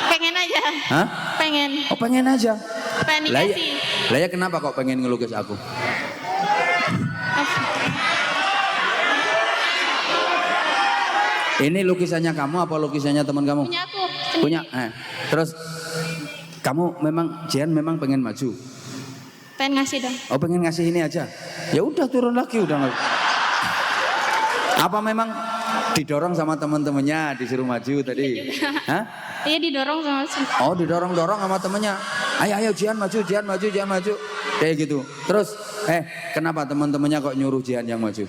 Pengen aja. Hah? Pengen. Oh pengen aja. Pengen Lah dikasih. ya kenapa kok pengen ngelukis aku? Ini lukisannya kamu apa lukisannya teman kamu? Punya aku. Sendiri. Punya. Terus kamu Jihan memang pengen maju. Pengen ngasih dong. Oh pengen ngasih ini aja. Ya udah turun lagi udah nggak. Apa memang didorong sama teman-temannya disuruh maju tadi? Hah? Iya didorong sama. Oh didorong-dorong sama temennya. Ayo Jihan maju, Jihan maju, Jihan maju. Kayak gitu. Terus kenapa teman-temannya kok nyuruh Jihan yang maju?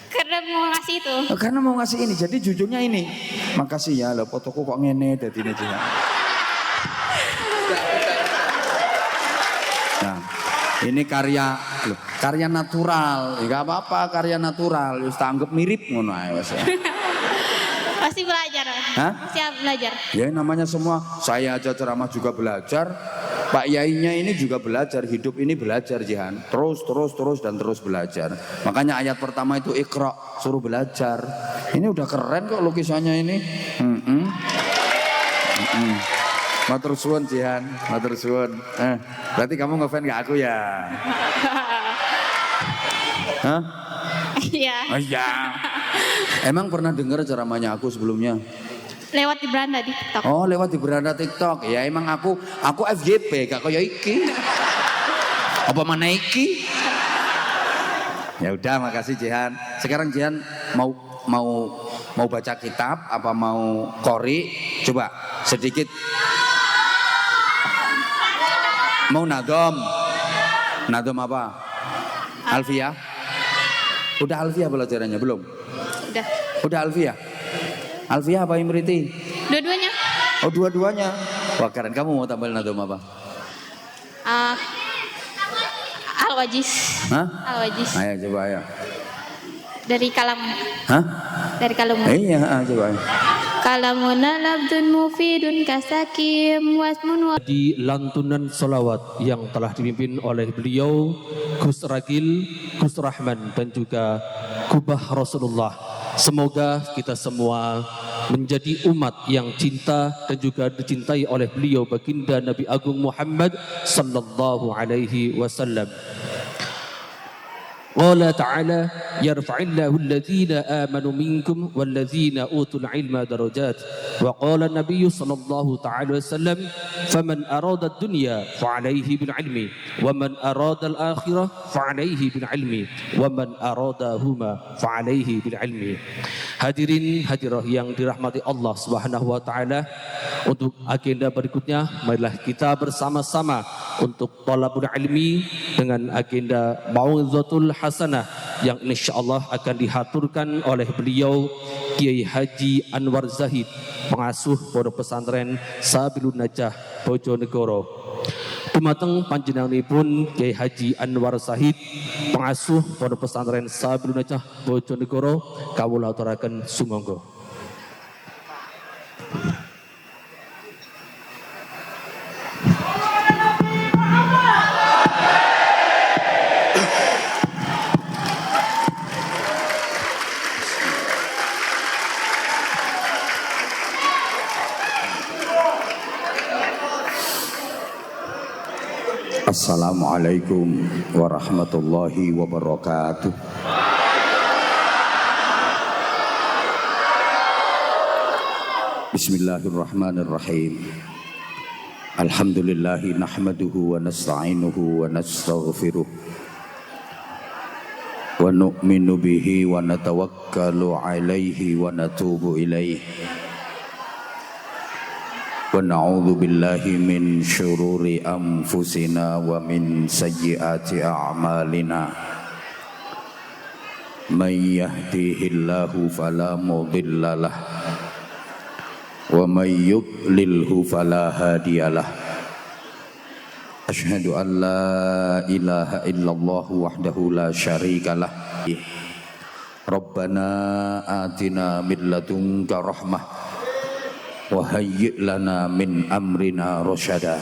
Karena mau ngasih itu. Oh, karena mau ngasih ini. Jadi jujurnya ini. Makasih ya lo fotoku kok ngene dadi ini Jihan. Nah, ini karya natural. Enggak apa-apa karya natural. Wis tak anggap mirip ngono ae wis. Pasti belajar. Hah? Pasti belajar. Ya namanya semua, saya aja ceramah juga belajar, Pak Yainya ini juga belajar, hidup ini belajar Jihan. Terus dan terus belajar. Makanya ayat pertama itu Iqra, suruh belajar. Ini udah keren kok lukisannya ini. Matur suwun Jihan, matur suwun. Berarti kamu ngefans ke aku ya? Hah? Iya. Oh iya. Emang pernah dengar ceramahnya aku sebelumnya? Lewat di beranda di TikTok. Oh lewat di beranda TikTok. Ya emang aku FYP gak kaya iki. Apa mana iki? Ya udah makasih Jihan. Sekarang Jihan mau baca kitab apa mau qori? Coba sedikit. Mau nadom? Nadom apa? Alfiyah? Udah Alfiyah pelajarannya belum? Udah. Udah Alfiyah? Alfiyah apa Imriti? Dua-duanya. Oh dua-duanya. Wah keren, kamu mau tambah nadom apa? Al-Wajiz. Hah? Al-Wajiz. Ayo coba ayo. Dari kalam. Hah? Dari kalamu. Iya coba ayo. Kalamuna labdun mufidun kasakim wasmun wa. Di lantunan solawat yang telah dipimpin oleh beliau Gus Ragil, Gus Rahman dan juga Kubah Rasulullah. Semoga kita semua menjadi umat yang cinta dan juga dicintai oleh beliau baginda Nabi Agung Muhammad sallallahu alaihi wasallam. Qala ta'ala yarfa'illahu alladhina amanu minkum walladhina utul ilma darajat wa qala an-nabiy sallallahu ta'ala wasallam faman arada ad-dunya fa'alayhi bil ilmi wa man arada al-akhirah fa'alayhi bil ilmi wa man aradahuma fa'alayhi bil ilmi. Hadirin hadirah yang dirahmati Allah Subhanahu wa taala, untuk agenda berikutnya marilah kita bersama-sama untuk thalabul ilmi dengan agenda mau'izatul hasanah yang insyaallah akan dihaturkan oleh beliau Kiai Haji Anwar Zahid, pengasuh Pondok Pesantren Sabilun Najah Bojonegoro. Dumateng panjenenganipun Kiai Haji Anwar Zahid, pengasuh Pondok Pesantren Sabilun Najah Bojonegoro, kawula aturaken sumangga. Assalamualaikum warahmatullahi wabarakatuh. Bismillahirrahmanirrahim. Alhamdulillahi nahmaduhu wa nasta'inuhu wa nastaghfiruh wa nu'minu bihi wa natawakkalu alaihi wa natubu ilaihi wa na'udzu billahi min syururi anfusina wa min sayyiati a'malina. May yahdihillahu fala mudilla lah wa may yudlilhu fala hadiyalah. Asyhadu an la ilaha illallah wahdahu la syarikalah. Rabbana atina min ladunka rahmah wa hayyi' lana min amrina rasyada.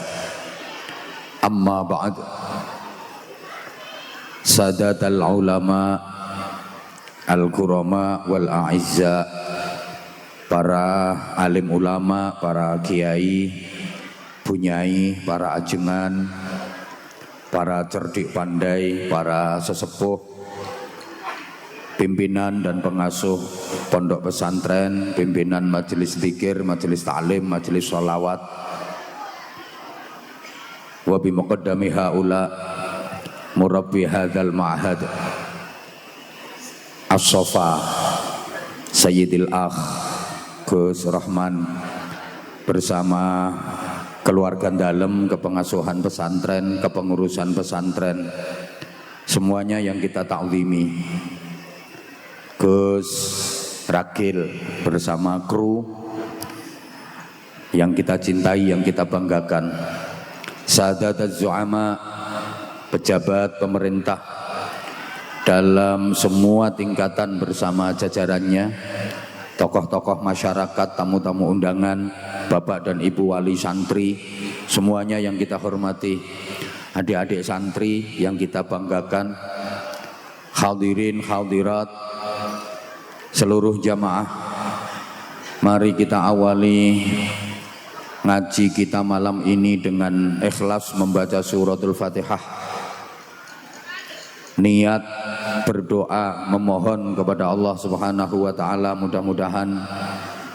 Amma ba'd. Sadatal ulama al-kurama wal a'izza para alim ulama, para kiai, bunyai, para ajengan, para cerdik pandai, para sesepuh, pimpinan dan pengasuh pondok pesantren, pimpinan majelis zikir, majelis ta'lim, majelis sholawat, wa bi muqaddami haula murabbi hadzal ma'had as-Safa Sayyidil Akh Gus Rahman bersama keluarga dalam, kepengasuhan pesantren, kepengurusan pesantren, semuanya yang kita ta'zimi. Gus Rakil bersama kru yang kita cintai, yang kita banggakan, Sadat Zu'ama, pejabat pemerintah dalam semua tingkatan bersama jajarannya, tokoh-tokoh masyarakat, tamu-tamu undangan, bapak dan ibu wali santri, semuanya yang kita hormati, adik-adik santri yang kita banggakan, hadirin hadirat, seluruh jamaah. Mari kita awali ngaji kita malam ini dengan ikhlas membaca suratul Fatihah, niat berdoa memohon kepada Allah Subhanahu wa taala, mudah-mudahan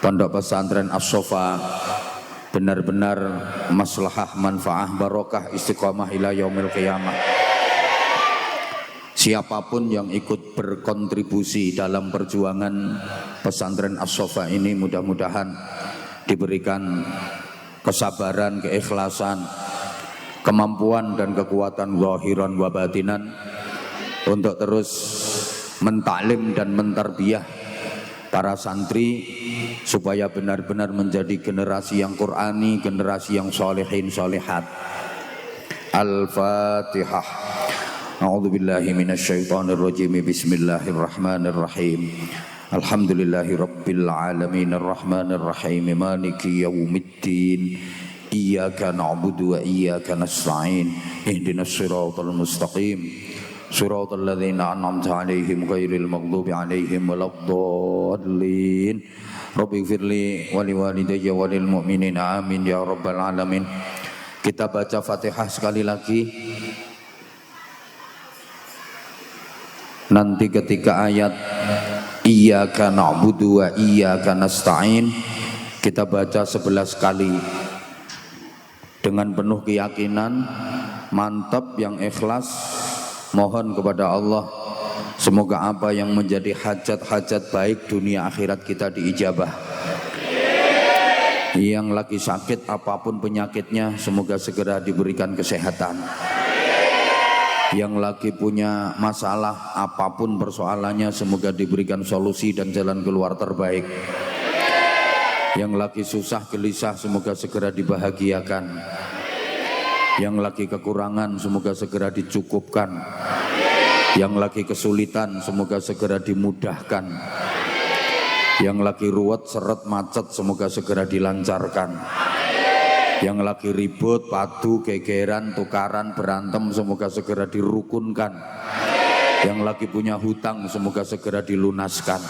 pondok pesantren As-Safa benar-benar maslahah, manfaah, barokah, istiqomah ila yaumil qiyamah. Siapapun yang ikut berkontribusi dalam perjuangan pesantren As-Safa ini, mudah-mudahan diberikan kesabaran, keikhlasan, kemampuan dan kekuatan zahiran wa batinan untuk terus mentaklim dan mentarbiyah para santri supaya benar-benar menjadi generasi yang Qur'ani, generasi yang solehin solehat. Al-Fatihah. A'udzu billahi minasyaitonir rajim. Bismillahirrahmanirrahim. Alhamdulillahi rabbil alamin arrahmanir rahim maliki yaumiddin. Iyyaka na'budu wa iyyaka nasta'in. Ihdinas siratal mustaqim. صراط الذين أنعمت عليهم غير المغضوب عليهم ولا الضالين رب اغفر لي ولوالدي وللمؤمنين آمين ya rabbal alamin. Kita baca Fatihah sekali lagi. Nanti ketika ayat Iyyaka na'budu wa iyyaka nasta'in kita baca 11 kali dengan penuh keyakinan, mantap, yang ikhlas. Mohon kepada Allah semoga apa yang menjadi hajat-hajat baik dunia akhirat kita diijabah. Yang lagi sakit apapun penyakitnya semoga segera diberikan kesehatan. Yang lagi punya masalah apapun persoalannya semoga diberikan solusi dan jalan keluar terbaik. Yang lagi susah gelisah semoga segera dibahagiakan. Yang lagi kekurangan semoga segera dicukupkan. Yang lagi kesulitan semoga segera dimudahkan. Yang lagi ruwet, seret, macet semoga segera dilancarkan. Yang lagi ribut, padu, gegeran, tukaran, berantem semoga segera dirukunkan. Yang lagi punya hutang semoga segera dilunaskan.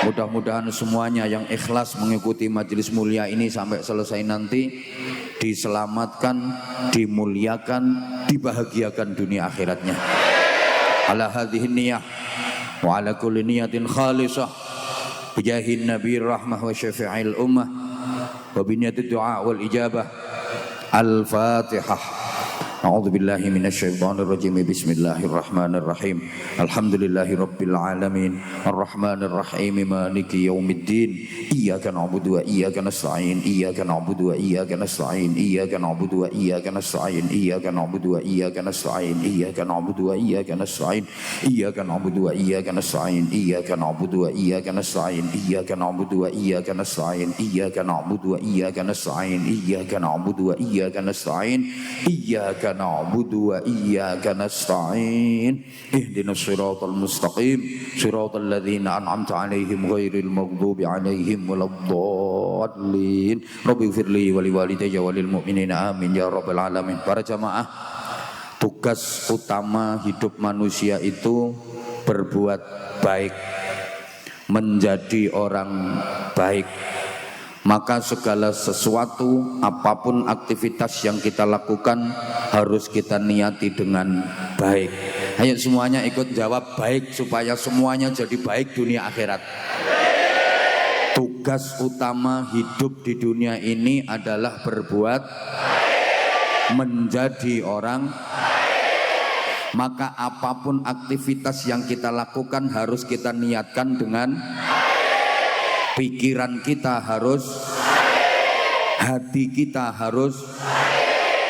Mudah-mudahan semuanya yang ikhlas mengikuti majelis mulia ini sampai selesai nanti diselamatkan, dimuliakan, dibahagiakan dunia akhiratnya. Ala hadhihi niyah wa ala kulli niyatin khalisah bijahin nabiyir rahmah wa syafi'il ummah wa biniyatid du'a wal ijabah. Al-Fatihah. A'udzu billahi minasyaitonir rajim. Bismillahirrahmanirrahim. Alhamdulillahi rabbil alamin arrahmanir rahim maliki yaumiddin. Iyyaka na'budu wa iyyaka nasta'in. Iyyaka na'budu wa iyyaka nasta'in. Iyyaka na'budu wa iyyaka nasta'in. Iyyaka na'budu wa iyyaka nasta'in. Iyyaka na'budu wa iyyaka nasta'in. Iyyaka na'budu wa iyyaka nasta'in. Iyyaka na'budu wa iyyaka nasta'in. Iyyaka na'budu wa iyyaka nasta'in. Iyyaka na'budu wa iyyaka nasta'in. Iyyaka na'budu wa iyyaka nasta'in. Iyyaka na'budu wa iyyaka nasta'in. Ihdinas siratal mustaqim. Siratal ladzina an'amta 'alaihim ghairil maghdubi 'alaihim waladdallin. Rabbi ighfirli wa liwalidayya wa lil mu'minina amin ya rabbal alamin. Para jamaah, tugas utama hidup manusia itu berbuat baik, menjadi orang baik. Maka segala sesuatu, apapun aktivitas yang kita lakukan harus kita niati dengan baik. Ayo semuanya ikut jawab baik supaya semuanya jadi baik dunia akhirat. Tugas utama hidup di dunia ini adalah berbuat menjadi orang. Maka apapun aktivitas yang kita lakukan harus kita niatkan dengan pikiran kita harus, hati kita harus,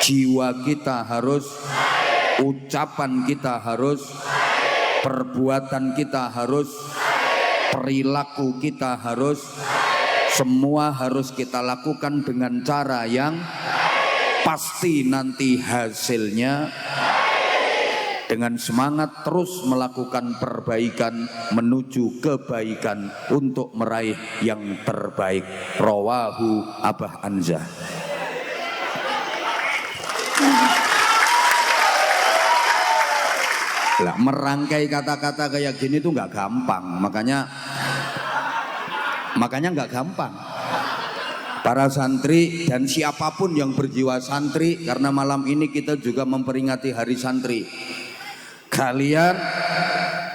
jiwa kita harus, ucapan kita harus, perbuatan kita harus, perilaku kita harus, semua harus kita lakukan dengan cara yang pasti nanti hasilnya dengan semangat terus melakukan perbaikan menuju kebaikan untuk meraih yang terbaik. Rawahu Abah Anzah. Lah, merangkai kata-kata kayak gini tuh nggak gampang, makanya nggak gampang. Para santri dan siapapun yang berjiwa santri, karena malam ini kita juga memperingati Hari Santri. Kalian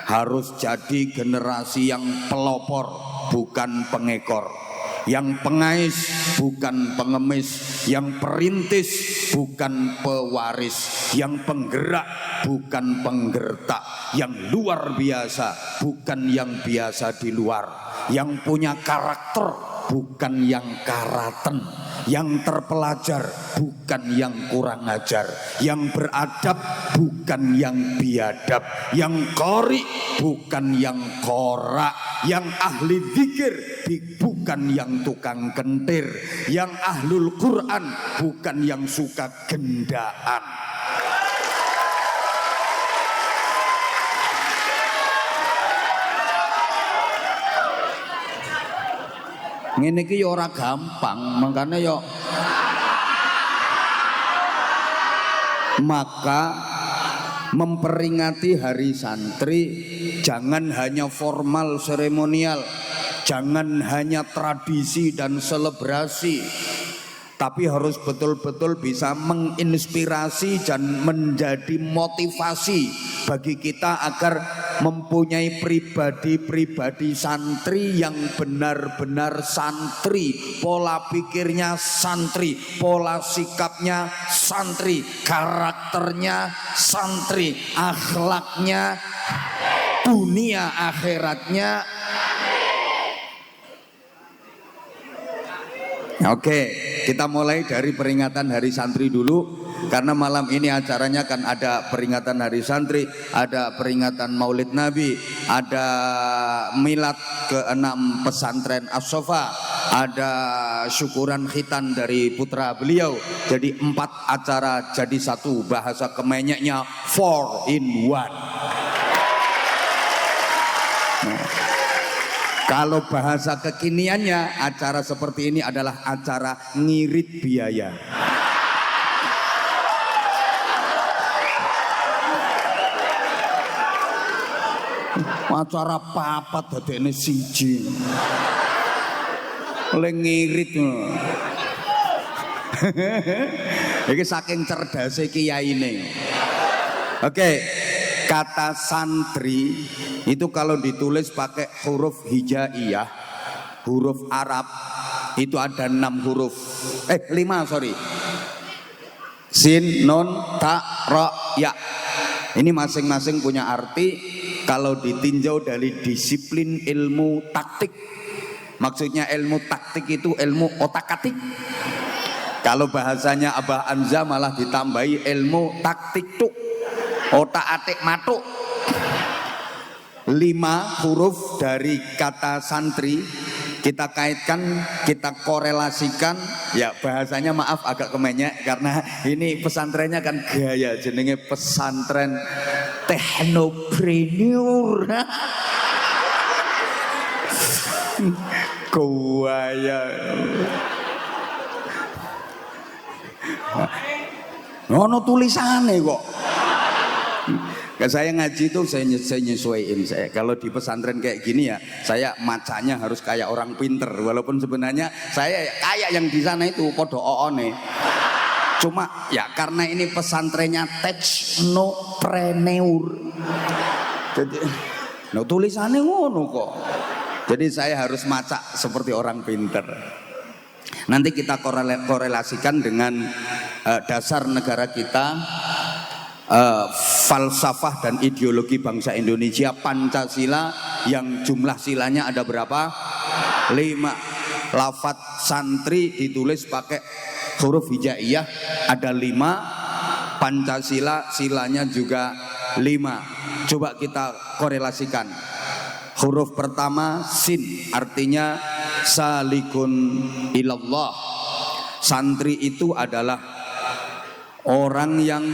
harus jadi generasi yang pelopor, bukan pengekor. Yang pengais, bukan pengemis. Yang perintis, bukan pewaris. Yang penggerak, bukan penggertak. Yang luar biasa, bukan yang biasa di luar. Yang punya karakter, bukan yang karaten. Yang terpelajar, bukan yang kurang ajar. Yang beradab, bukan yang biadab. Yang qori, bukan yang korak. Yang ahli zikir, bukan yang tukang kentir. Yang ahlul Quran, bukan yang suka gendaan. Ngene iki ya ora gampang, makanya ya maka memperingati Hari Santri jangan hanya formal seremonial, jangan hanya tradisi dan selebrasi, tapi harus betul-betul bisa menginspirasi dan menjadi motivasi bagi kita agar mempunyai pribadi-pribadi santri yang benar-benar santri, pola pikirnya santri, pola sikapnya santri, karakternya santri, akhlaknya, dunia akhiratnya. Oke, kita mulai dari peringatan Hari Santri dulu. Karena malam ini acaranya kan ada peringatan Hari Santri, ada peringatan Maulid Nabi, ada milad ke-6 pesantren As-Sofa, ada syukuran khitan dari putra beliau. Jadi 4 acara jadi satu, bahasa kemenyeknya 4 in 1. Kalau bahasa kekiniannya, acara seperti ini adalah acara ngirit biaya. Acara papat dadekne siji. Oleh ngirit. Iki saking cerdasnya kiai ini. Oke, kata santri itu kalau ditulis pakai huruf hijaiyah, huruf Arab itu ada 6 huruf. 5 sorry. Sin, nun, ta, ro, ya. Ini masing-masing punya arti. Kalau ditinjau dari disiplin ilmu taktik, maksudnya ilmu taktik itu ilmu otak-atik. Kalau bahasanya Abah Anza malah ditambahi ilmu taktik tuk, otak-atik matuk. 5 huruf dari kata santri kita kaitkan, kita korelasikan. Ya bahasanya maaf agak kemenyek karena ini pesantrennya kan gaya, jenenge pesantren teknopreneur. Gaya. Ngono tulisane kok. Saya ngaji itu saya nyesuaiin saya. Kalau di pesantren kayak gini ya, saya macanya harus kayak orang pinter. Walaupun sebenarnya saya kayak yang di sana itu podo oone. Cuma ya karena ini pesantrennya technopreneur. Jadi, no tulisannya ngono kok. Jadi saya harus maca seperti orang pinter. Nanti kita korelasikan dengan dasar negara kita. Falsafah dan ideologi bangsa Indonesia Pancasila yang jumlah silanya ada berapa? 5. Lafadz santri ditulis pakai huruf hijaiyah ada 5. Pancasila silanya juga 5. Coba kita korelasikan. Huruf pertama sin artinya salikun ilallah. Santri itu adalah orang yang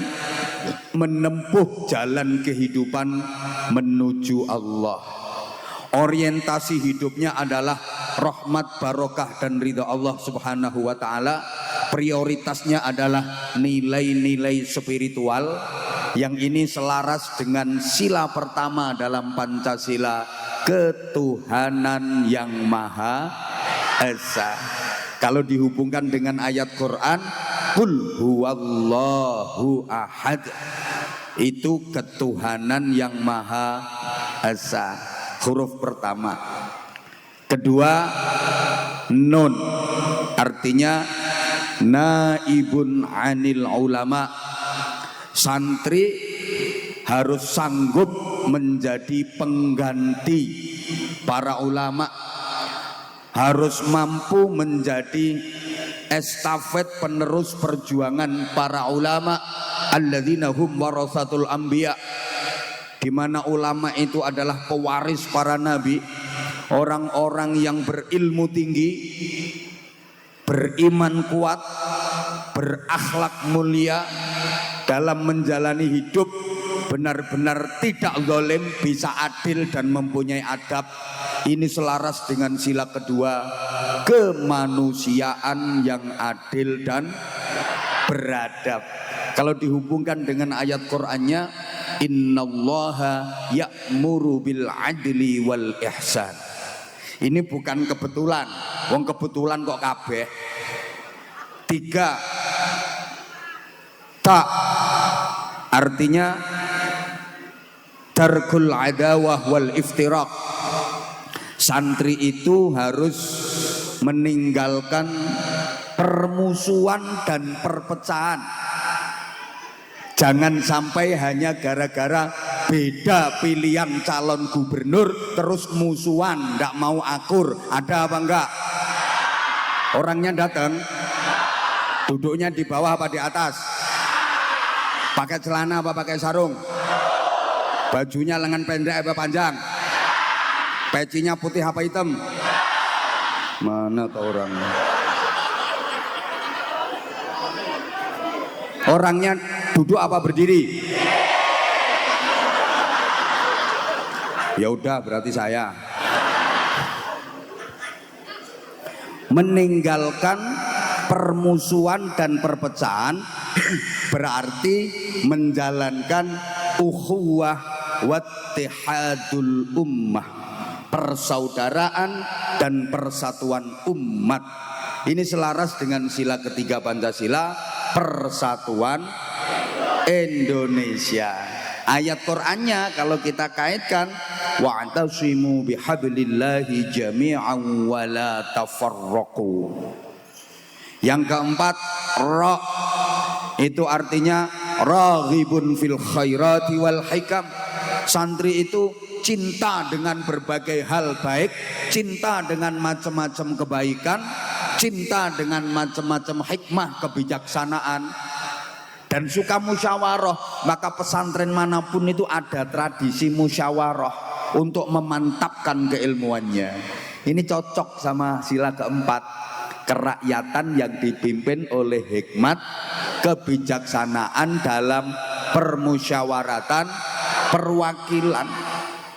menempuh jalan kehidupan menuju Allah. Orientasi hidupnya adalah rahmat, barokah dan ridha Allah Subhanahu wa taala. Prioritasnya adalah nilai-nilai spiritual yang ini selaras dengan sila pertama dalam Pancasila, ketuhanan yang Maha Esa. Kalau dihubungkan dengan ayat Quran, Qul huwallahu ahad, itu ketuhanan yang Maha Esa. Huruf pertama. Kedua, nun artinya naibun anil ulama. Santri harus sanggup menjadi pengganti para ulama, harus mampu menjadi estafet penerus perjuangan para ulama, alladzina hum warasatul anbiya, di mana ulama itu adalah pewaris para nabi, orang-orang yang berilmu tinggi, beriman kuat, berakhlak mulia, dalam menjalani hidup benar-benar tidak zalim, bisa adil dan mempunyai adab. Ini selaras dengan sila kedua, kemanusiaan yang adil dan beradab. Kalau dihubungkan dengan ayat Qur'annya, innallaha ya'muru bil adli wal ihsan. Ini bukan kebetulan, wong kebetulan kok kabeh. 3, tak artinya tarkul adawah wal iftiraq. Santri itu harus meninggalkan permusuhan dan perpecahan. Jangan sampai hanya gara-gara beda pilihan calon gubernur terus musuhan, ndak mau akur. Ada apa enggak? Orangnya datang, duduknya di bawah apa di atas? Pakai celana apa pakai sarung? Bajunya lengan pendek apa panjang? Pecinya putih apa hitam? Mana tuh orangnya? Orangnya duduk apa berdiri? Ya udah, berarti saya. Meninggalkan permusuhan dan perpecahan berarti menjalankan ukhuwah wattihadul ummah, persaudaraan dan persatuan umat. Ini selaras dengan sila ketiga Pancasila, persatuan Indonesia. Ayat Qur'annya kalau kita kaitkan, wa'tasimu bihablillahi jami'an wa la tafarraqu. Yang keempat, ra, itu artinya raghibun fil khairati wal hikam. Santri itu cinta dengan berbagai hal baik, cinta dengan macam-macam kebaikan, cinta dengan macam-macam hikmah kebijaksanaan, dan suka musyawarah. Maka pesantren manapun itu ada tradisi musyawarah untuk memantapkan keilmuannya. Ini cocok sama sila keempat, kerakyatan yang dipimpin oleh hikmat, kebijaksanaan dalam permusyawaratan, perwakilan.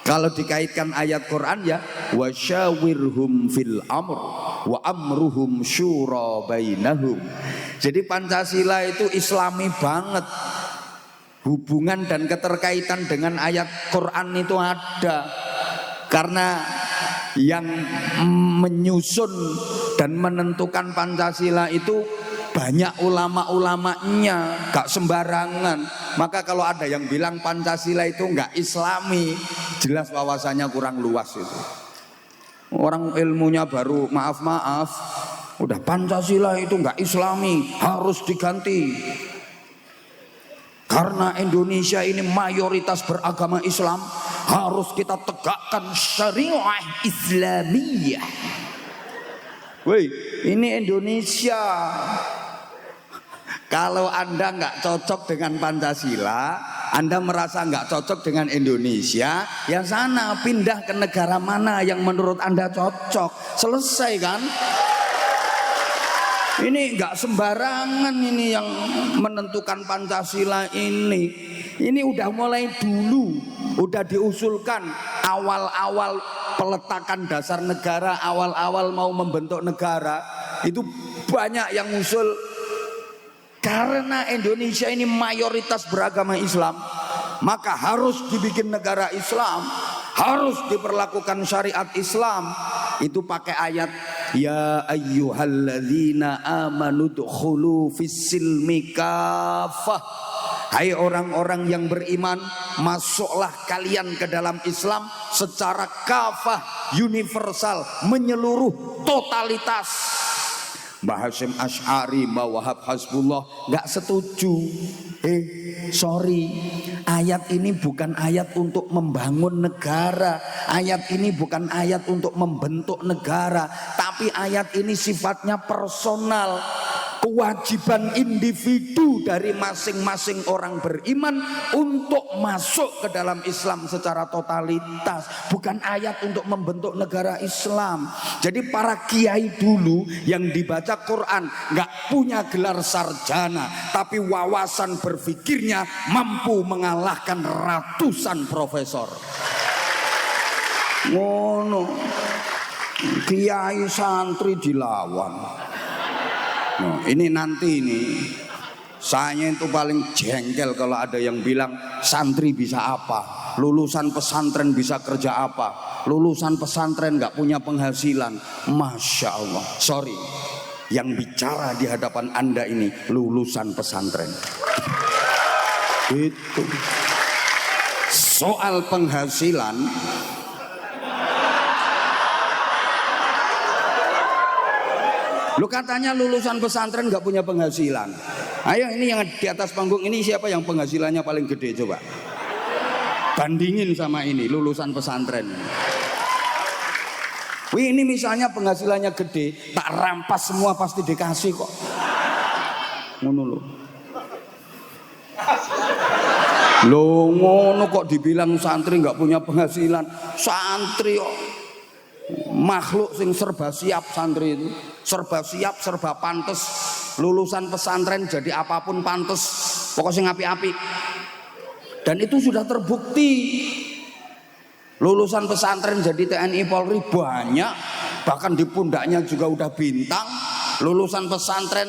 Kalau dikaitkan ayat Quran ya, wasyawirhum fil amr wa amruhum syura bainahum. Jadi Pancasila itu islami banget. hubungan dan keterkaitan dengan ayat Quran itu ada. Karena yang menyusun dan menentukan Pancasila itu banyak ulama-ulamanya, gak sembarangan. Maka kalau ada yang bilang Pancasila itu gak islami, jelas wawasannya kurang luas itu. Orang ilmunya baru maaf-maaf, udah Pancasila itu gak islami, harus diganti. Karena Indonesia ini mayoritas beragama Islam, harus kita tegakkan syariah Islamiyah. Woi, ini Indonesia. Kalau Anda nggak cocok dengan Pancasila, Anda merasa nggak cocok dengan Indonesia, ya sana pindah ke negara mana yang menurut Anda cocok. Selesai kan? Ini nggak sembarangan ini yang menentukan Pancasila ini. Ini udah mulai dulu, udah diusulkan awal-awal peletakan dasar negara, awal-awal mau membentuk negara, itu banyak yang usul. Karena Indonesia ini mayoritas beragama Islam, maka harus dibikin negara Islam, harus diperlakukan syariat Islam. Itu pakai ayat ya ayyuhalladzina amanu dukhulu fis-silmi kafah. Hai orang-orang yang beriman, masuklah kalian ke dalam Islam secara kafah, universal, menyeluruh, totalitas. Mbah Hasyim Asy'ari, Mbah Wahab Hasbullah nggak setuju. Sorry, ayat ini bukan ayat untuk membangun negara, ayat ini bukan ayat untuk membentuk negara, tapi ayat ini sifatnya personal. Kewajiban individu dari masing-masing orang beriman untuk masuk ke dalam Islam secara totalitas, bukan ayat untuk membentuk negara Islam. Jadi para kiai dulu yang dibaca Quran nggak punya gelar sarjana, tapi wawasan berfikirnya mampu mengalahkan ratusan profesor. Ngono, kiai santri dilawan. Nah, ini nanti ini saya itu paling jengkel kalau ada yang bilang santri bisa apa, lulusan pesantren bisa kerja apa, lulusan pesantren nggak punya penghasilan. Masya Allah, sorry, yang bicara di hadapan Anda ini lulusan pesantren. Itu soal penghasilan. Lu katanya lulusan pesantren gak punya penghasilan. Ayo ini yang di atas panggung ini siapa yang penghasilannya paling gede coba? Bandingin sama ini lulusan pesantren. Wih, ini misalnya penghasilannya gede, tak rampas semua pasti dikasih kok. Ngono lho. Loh ngono kok dibilang santri gak punya penghasilan. Santri kok makhluk sing serba siap. Santri itu serba siap, serba pantes. Lulusan pesantren jadi apapun pantes, pokoknya sing api-api. Dan itu sudah terbukti. Lulusan pesantren jadi TNI Polri banyak, bahkan di pundaknya juga udah bintang. Lulusan pesantren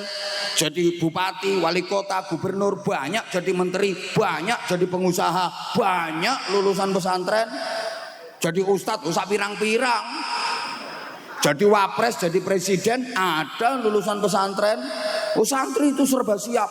jadi bupati, wali kota, gubernur banyak, jadi menteri banyak, jadi pengusaha banyak. Lulusan pesantren jadi ustadz, usah pirang-pirang. Jadi wapres, jadi presiden ada lulusan pesantren. Santri itu serba siap.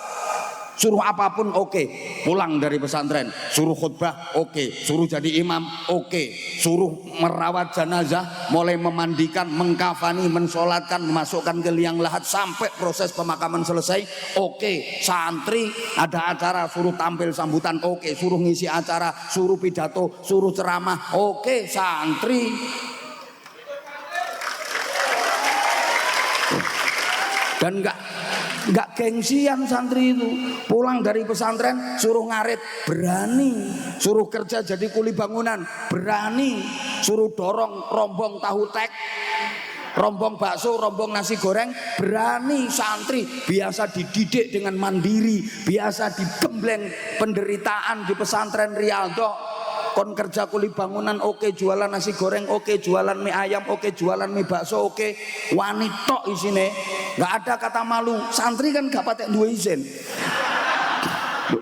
Suruh apapun oke. Pulang dari pesantren, suruh khutbah oke, suruh jadi imam oke, suruh merawat jenazah, mulai memandikan, mengkafani, mensolatkan, memasukkan ke liang lahat sampai proses pemakaman selesai oke. Santri ada acara suruh tampil sambutan oke, suruh ngisi acara, suruh pidato, suruh ceramah oke. Santri dan nggak gengsian santri itu. Pulang dari pesantren suruh ngarit berani, suruh kerja jadi kuli bangunan berani, suruh dorong rombong tahu tek, rombong bakso, rombong nasi goreng berani. Santri biasa dididik dengan mandiri, biasa digembleng penderitaan di pesantren Riyadhah. Kon kerja kuli bangunan oke, jualan nasi goreng oke, jualan mie ayam oke, jualan mie bakso oke, wanita isine nggak ada kata malu. Santri kan gak patek dua izin.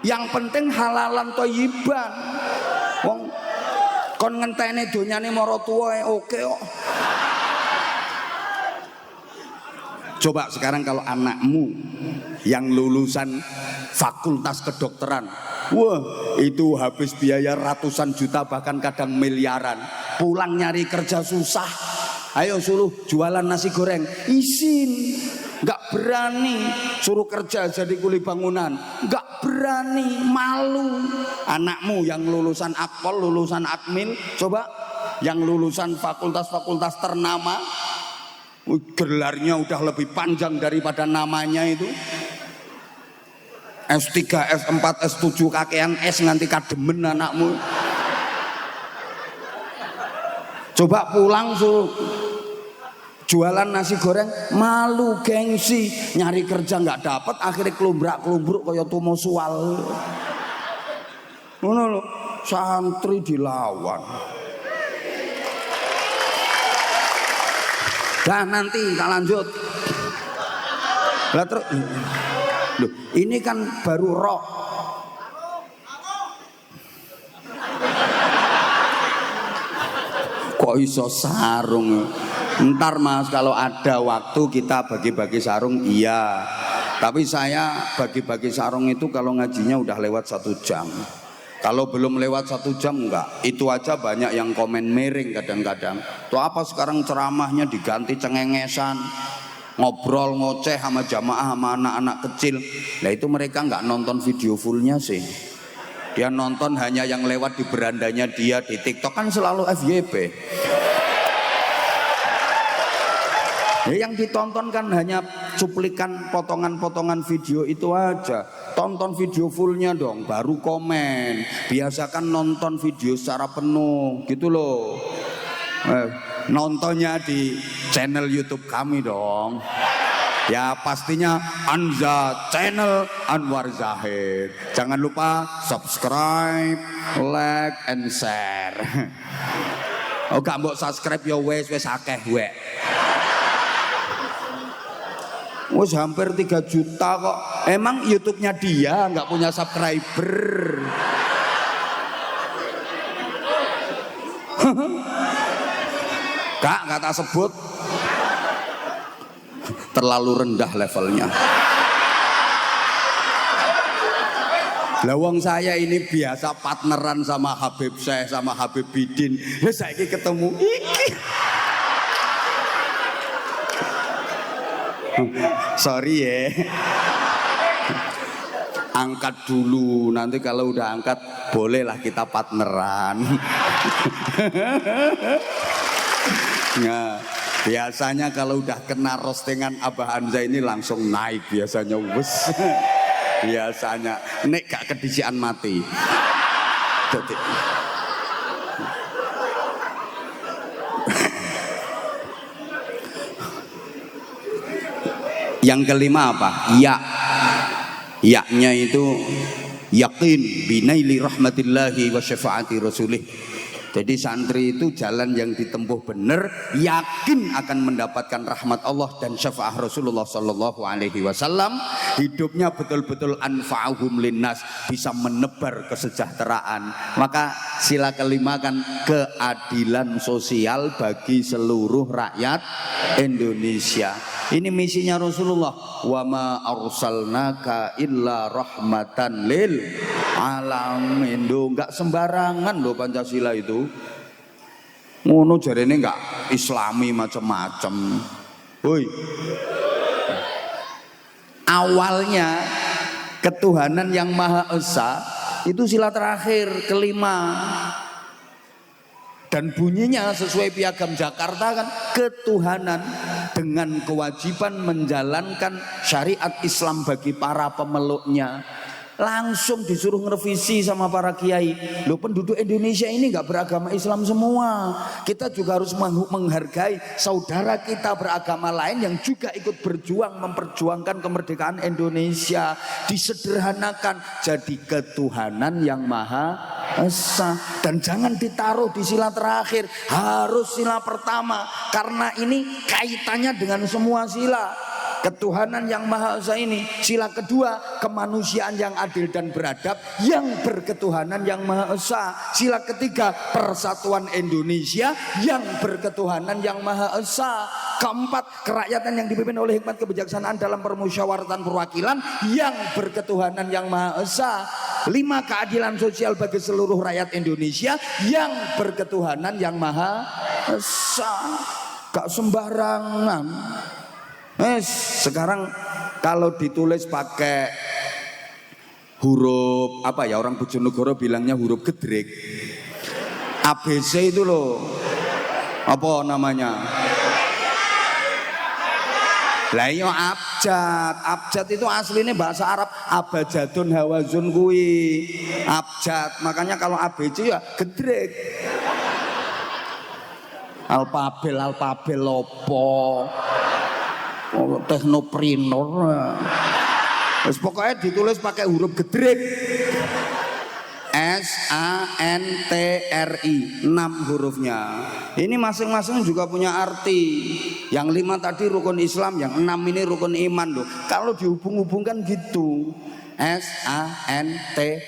Yang penting halalan thayyiban. Wong kon ngenteni donyane mara tuwa oke kok. Coba sekarang kalau anakmu yang lulusan fakultas kedokteran, wah itu habis biaya ratusan juta bahkan kadang miliaran, pulang nyari kerja susah. Ayo suruh jualan nasi goreng, izin, nggak berani. Suruh kerja jadi kuli bangunan, nggak berani, malu. Anakmu yang lulusan akpol, lulusan akmil, coba yang lulusan fakultas-fakultas ternama, gelarnya udah lebih panjang daripada namanya itu. S3, S4, S7 kakean S nganti kademen anakmu. Coba pulang suruh jualan nasi goreng, malu, gengsi, nyari kerja nggak dapat, akhirnya kelumbrak-kelumbruk kaya tumosual. Ngono lho, santri dilawan. Dan nanti tak lanjut. Lah terus loh, ini kan baru roh. Kok iso sarung? Ntar Mas kalau ada waktu kita bagi-bagi sarung iya. Tapi saya bagi-bagi sarung itu kalau ngajinya udah lewat 1 jam. Kalau belum lewat 1 jam enggak. Itu aja banyak yang komen miring kadang-kadang. Tuh apa sekarang ceramahnya diganti cengengesan, ngobrol ngoceh sama jamaah sama anak-anak kecil. Nah itu mereka enggak nonton video fullnya sih. Dia nonton hanya yang lewat di berandanya dia di TikTok, kan selalu FYP. Ya, yang ditonton kan hanya cuplikan potongan-potongan video itu aja. Tonton video fullnya dong, baru komen. Biasakan nonton video secara penuh, gitu loh. Nontonnya di channel YouTube kami dong. Ya pastinya Anza Channel Anwar Zahid. Jangan lupa subscribe, like, and share. Oh gak mbok subscribe ya wes akeh wek. Wes hampir 3 juta kok. Emang YouTube-nya dia nggak punya subscriber. Kak tak sebut. Terlalu rendah levelnya. Lawang saya ini biasa partneran sama Habib Syekh sama Habib Bidin. Saya ini ketemu iki. Sorry ya. Angkat dulu, nanti kalau udah angkat bolehlah kita partneran. Nah, biasanya kalau udah kena roastingan Abah Hamzah ini langsung naik biasanya wes. Biasanya nek gak kedisian mati. Jadi, yang kelima apa? Ya-nya itu yakin binaili rahmatillahi wa syafaati rasulih. Jadi santri itu jalan yang ditempuh benar, yakin akan mendapatkan rahmat Allah dan syafaat Rasulullah Sallallahu Alaihi Wasallam. Hidupnya betul-betul anfa'uhum linnas, bisa menebar kesejahteraan. Maka sila kelima kan keadilan sosial bagi seluruh rakyat Indonesia. Ini misinya Rasulullah. Wa ma arsalnaka illa rahmatan lil alamin. Enggak sembarangan loh Pancasila itu. Ngono jarene enggak islami macam-macam. Woi. Awalnya ketuhanan yang Maha Esa itu sila terakhir kelima. Dan bunyinya sesuai piagam Jakarta kan, ketuhanan dengan kewajiban menjalankan syariat Islam bagi para pemeluknya. Langsung disuruh ngerevisi sama para kiai. Loh, penduduk Indonesia ini nggak beragama Islam semua. Kita juga harus menghargai saudara kita beragama lain yang juga ikut berjuang memperjuangkan kemerdekaan Indonesia. Disederhanakan jadi ketuhanan yang Maha Esa. Dan jangan ditaruh di sila terakhir, harus sila pertama, karena ini kaitannya dengan semua sila. ketuhanan yang Maha Esa ini. Sila kedua, kemanusiaan yang adil dan beradab yang berketuhanan yang Maha Esa. Sila ketiga, persatuan Indonesia yang berketuhanan yang Maha Esa. Keempat, kerakyatan yang dipimpin oleh hikmat kebijaksanaan dalam permusyawaratan perwakilan yang berketuhanan yang Maha Esa. 5, keadilan sosial bagi seluruh rakyat Indonesia yang berketuhanan yang Maha Esa. Gak sembarangan. Sekarang kalau ditulis pakai huruf apa ya, orang Bojonegoro bilangnya huruf gedrek, ABC itu loh, apa namanya? Lah iya abjad. Abjad itu aslinya bahasa Arab abajadun hawazun kui. Abjad. Makanya kalau ABC ya gedrek. Alpabel lopo. Teknopreneur. Terus pokoknya ditulis pakai huruf gedrek. SANTRI, 6 hurufnya. Ini masing-masing juga punya arti. Yang 5 tadi rukun Islam, yang 6 ini rukun iman loh. Kalau dihubung-hubungkan gitu. SANTRI.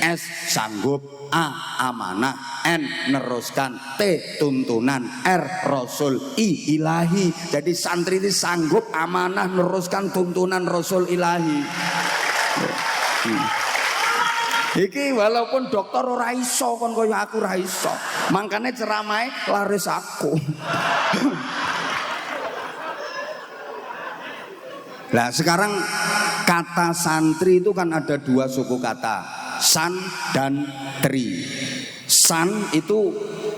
S sanggup, A amanah, N neruskan, T tuntunan, R rasul, I ilahi. Jadi santri ini sanggup, amanah, neruskan tuntunan rasul ilahi. Iki walaupun dokter ora iso kon kaya aku ora iso. Mangkane ceramahe laris aku. Nah sekarang kata santri itu kan ada 2 suku kata, san dan tri. San itu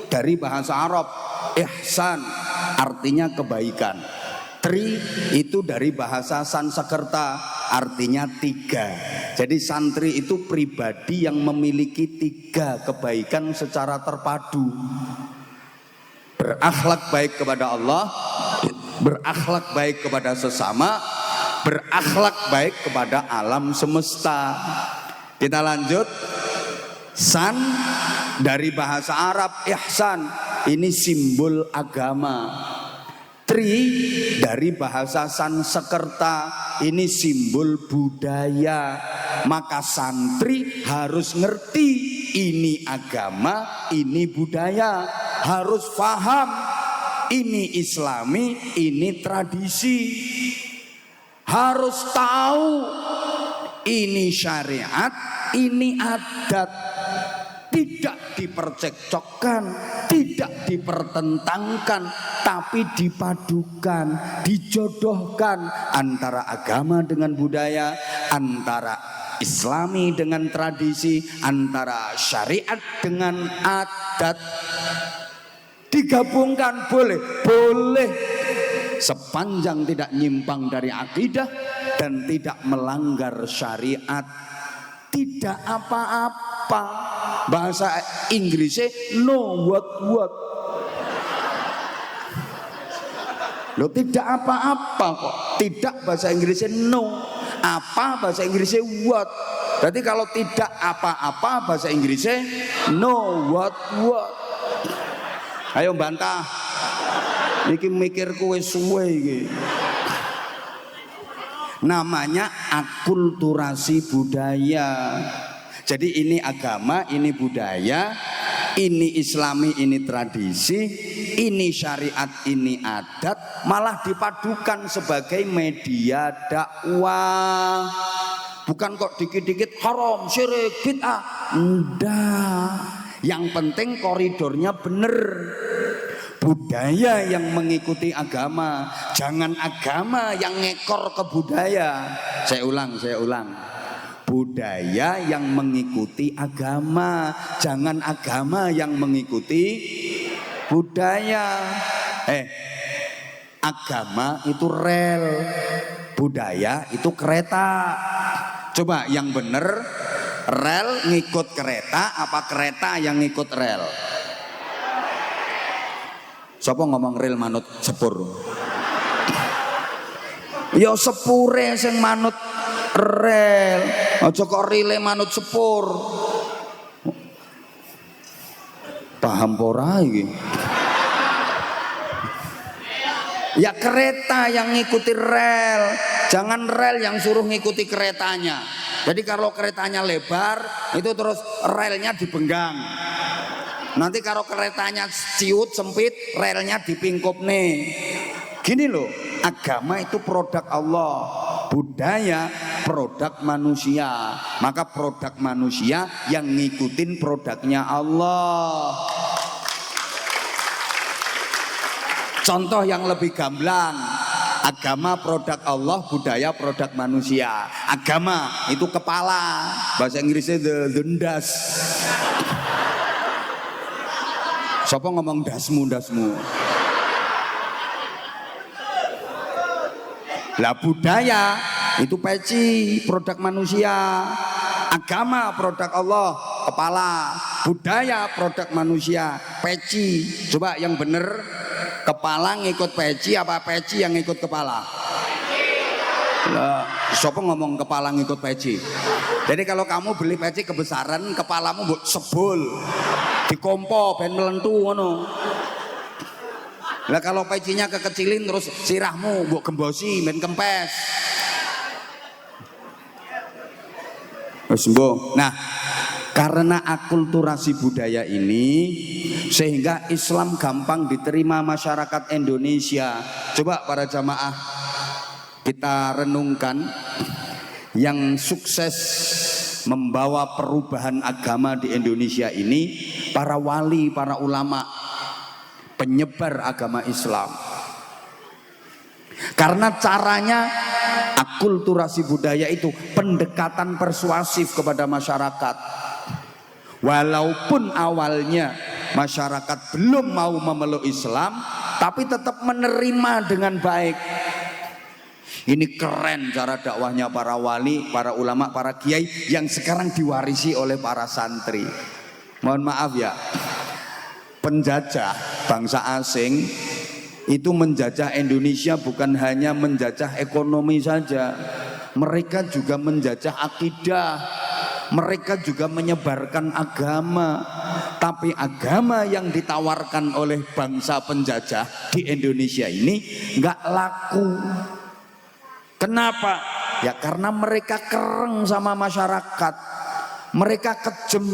dari bahasa Arab, ihsan artinya kebaikan. Tri itu dari bahasa Sanskerta artinya 3. Jadi santri itu pribadi yang memiliki 3 kebaikan secara terpadu. Berakhlak baik kepada Allah, berakhlak baik kepada sesama, berakhlak baik kepada alam semesta. Kita lanjut. San dari bahasa Arab ihsan, ini simbol agama. Tri dari bahasa Sanskerta, ini simbol budaya. Maka santri harus ngerti ini agama, ini budaya. Harus paham ini islami, ini tradisi. Harus tahu ini syariat, ini adat. Tidak dipercekcokkan, tidak dipertentangkan, tapi dipadukan, dijodohkan antara agama dengan budaya, antara islami dengan tradisi, antara syariat dengan adat. Digabungkan boleh, boleh, sepanjang tidak nyimpang dari akidah dan tidak melanggar syariat. Tidak apa-apa. Bahasa Inggrisnya no what. Loh tidak apa-apa kok. Tidak bahasa Inggrisnya no. Apa bahasa Inggrisnya what. Berarti kalau tidak apa-apa bahasa Inggrisnya no what. Ayo bantah. Iki mikirku wis suwe iki. Namanya akulturasi budaya. Jadi ini agama, ini budaya, ini islami, ini tradisi, ini syariat, ini adat, malah dipadukan sebagai media dakwah. Bukan kok dikit-dikit haram, syirik, bid'ah. Enggak. Yang penting koridornya bener. Budaya yang mengikuti agama, jangan agama yang ngekor ke budaya. Saya ulang. Budaya yang mengikuti agama, jangan agama yang mengikuti budaya. Agama itu rel, budaya itu kereta. Coba yang bener, rel ngikut kereta apa kereta yang ngikut rel? Siapa ngomong rel manut sepur? Ya sepure sing manut rel, aja kok rile manut sepur. Paham ora iki? Ya kereta yang ngikuti rel, jangan rel yang suruh ngikuti keretanya. Jadi kalau keretanya lebar, itu terus relnya dibenggang. Nanti kalau keretanya ciut sempit, relnya dipingkup nih. Gini loh, agama itu produk Allah, budaya produk manusia. Maka produk manusia yang ngikutin produknya Allah. Contoh yang lebih gamblang, agama produk Allah, budaya produk manusia. Agama itu kepala, bahasa Inggrisnya the ndas. Siapa ngomong dasmu? Lah budaya itu peci, produk manusia. Agama produk Allah, kepala. Budaya produk manusia, peci. Coba yang bener, kepala ngikut peci apa peci yang ngikut kepala? Lah, siapa ngomong kepala ngikut peci? Jadi kalau kamu beli peci kebesaran, kepalamu mbok sebul, dikompo ben melentu ngono. Lah kalau pecinya kekecilin terus sirahmu mbok gembosi ben kempes. Wis mbok. Nah, karena akulturasi budaya ini sehingga Islam gampang diterima masyarakat Indonesia. Coba para jamaah kita renungkan, yang sukses membawa perubahan agama di Indonesia ini para wali, para ulama, penyebar agama Islam. Karena caranya akulturasi budaya itu pendekatan persuasif kepada masyarakat. Walaupun awalnya masyarakat belum mau memeluk Islam, tapi tetap menerima dengan baik. Ini keren cara dakwahnya para wali, para ulama, para kiai yang sekarang diwarisi oleh para santri. Mohon maaf ya, penjajah bangsa asing itu menjajah Indonesia bukan hanya menjajah ekonomi saja, mereka juga menjajah akidah. Mereka juga menyebarkan agama. Tapi agama yang ditawarkan oleh bangsa penjajah di Indonesia ini nggak laku. Kenapa? Ya karena mereka kereng sama masyarakat. Mereka kejem.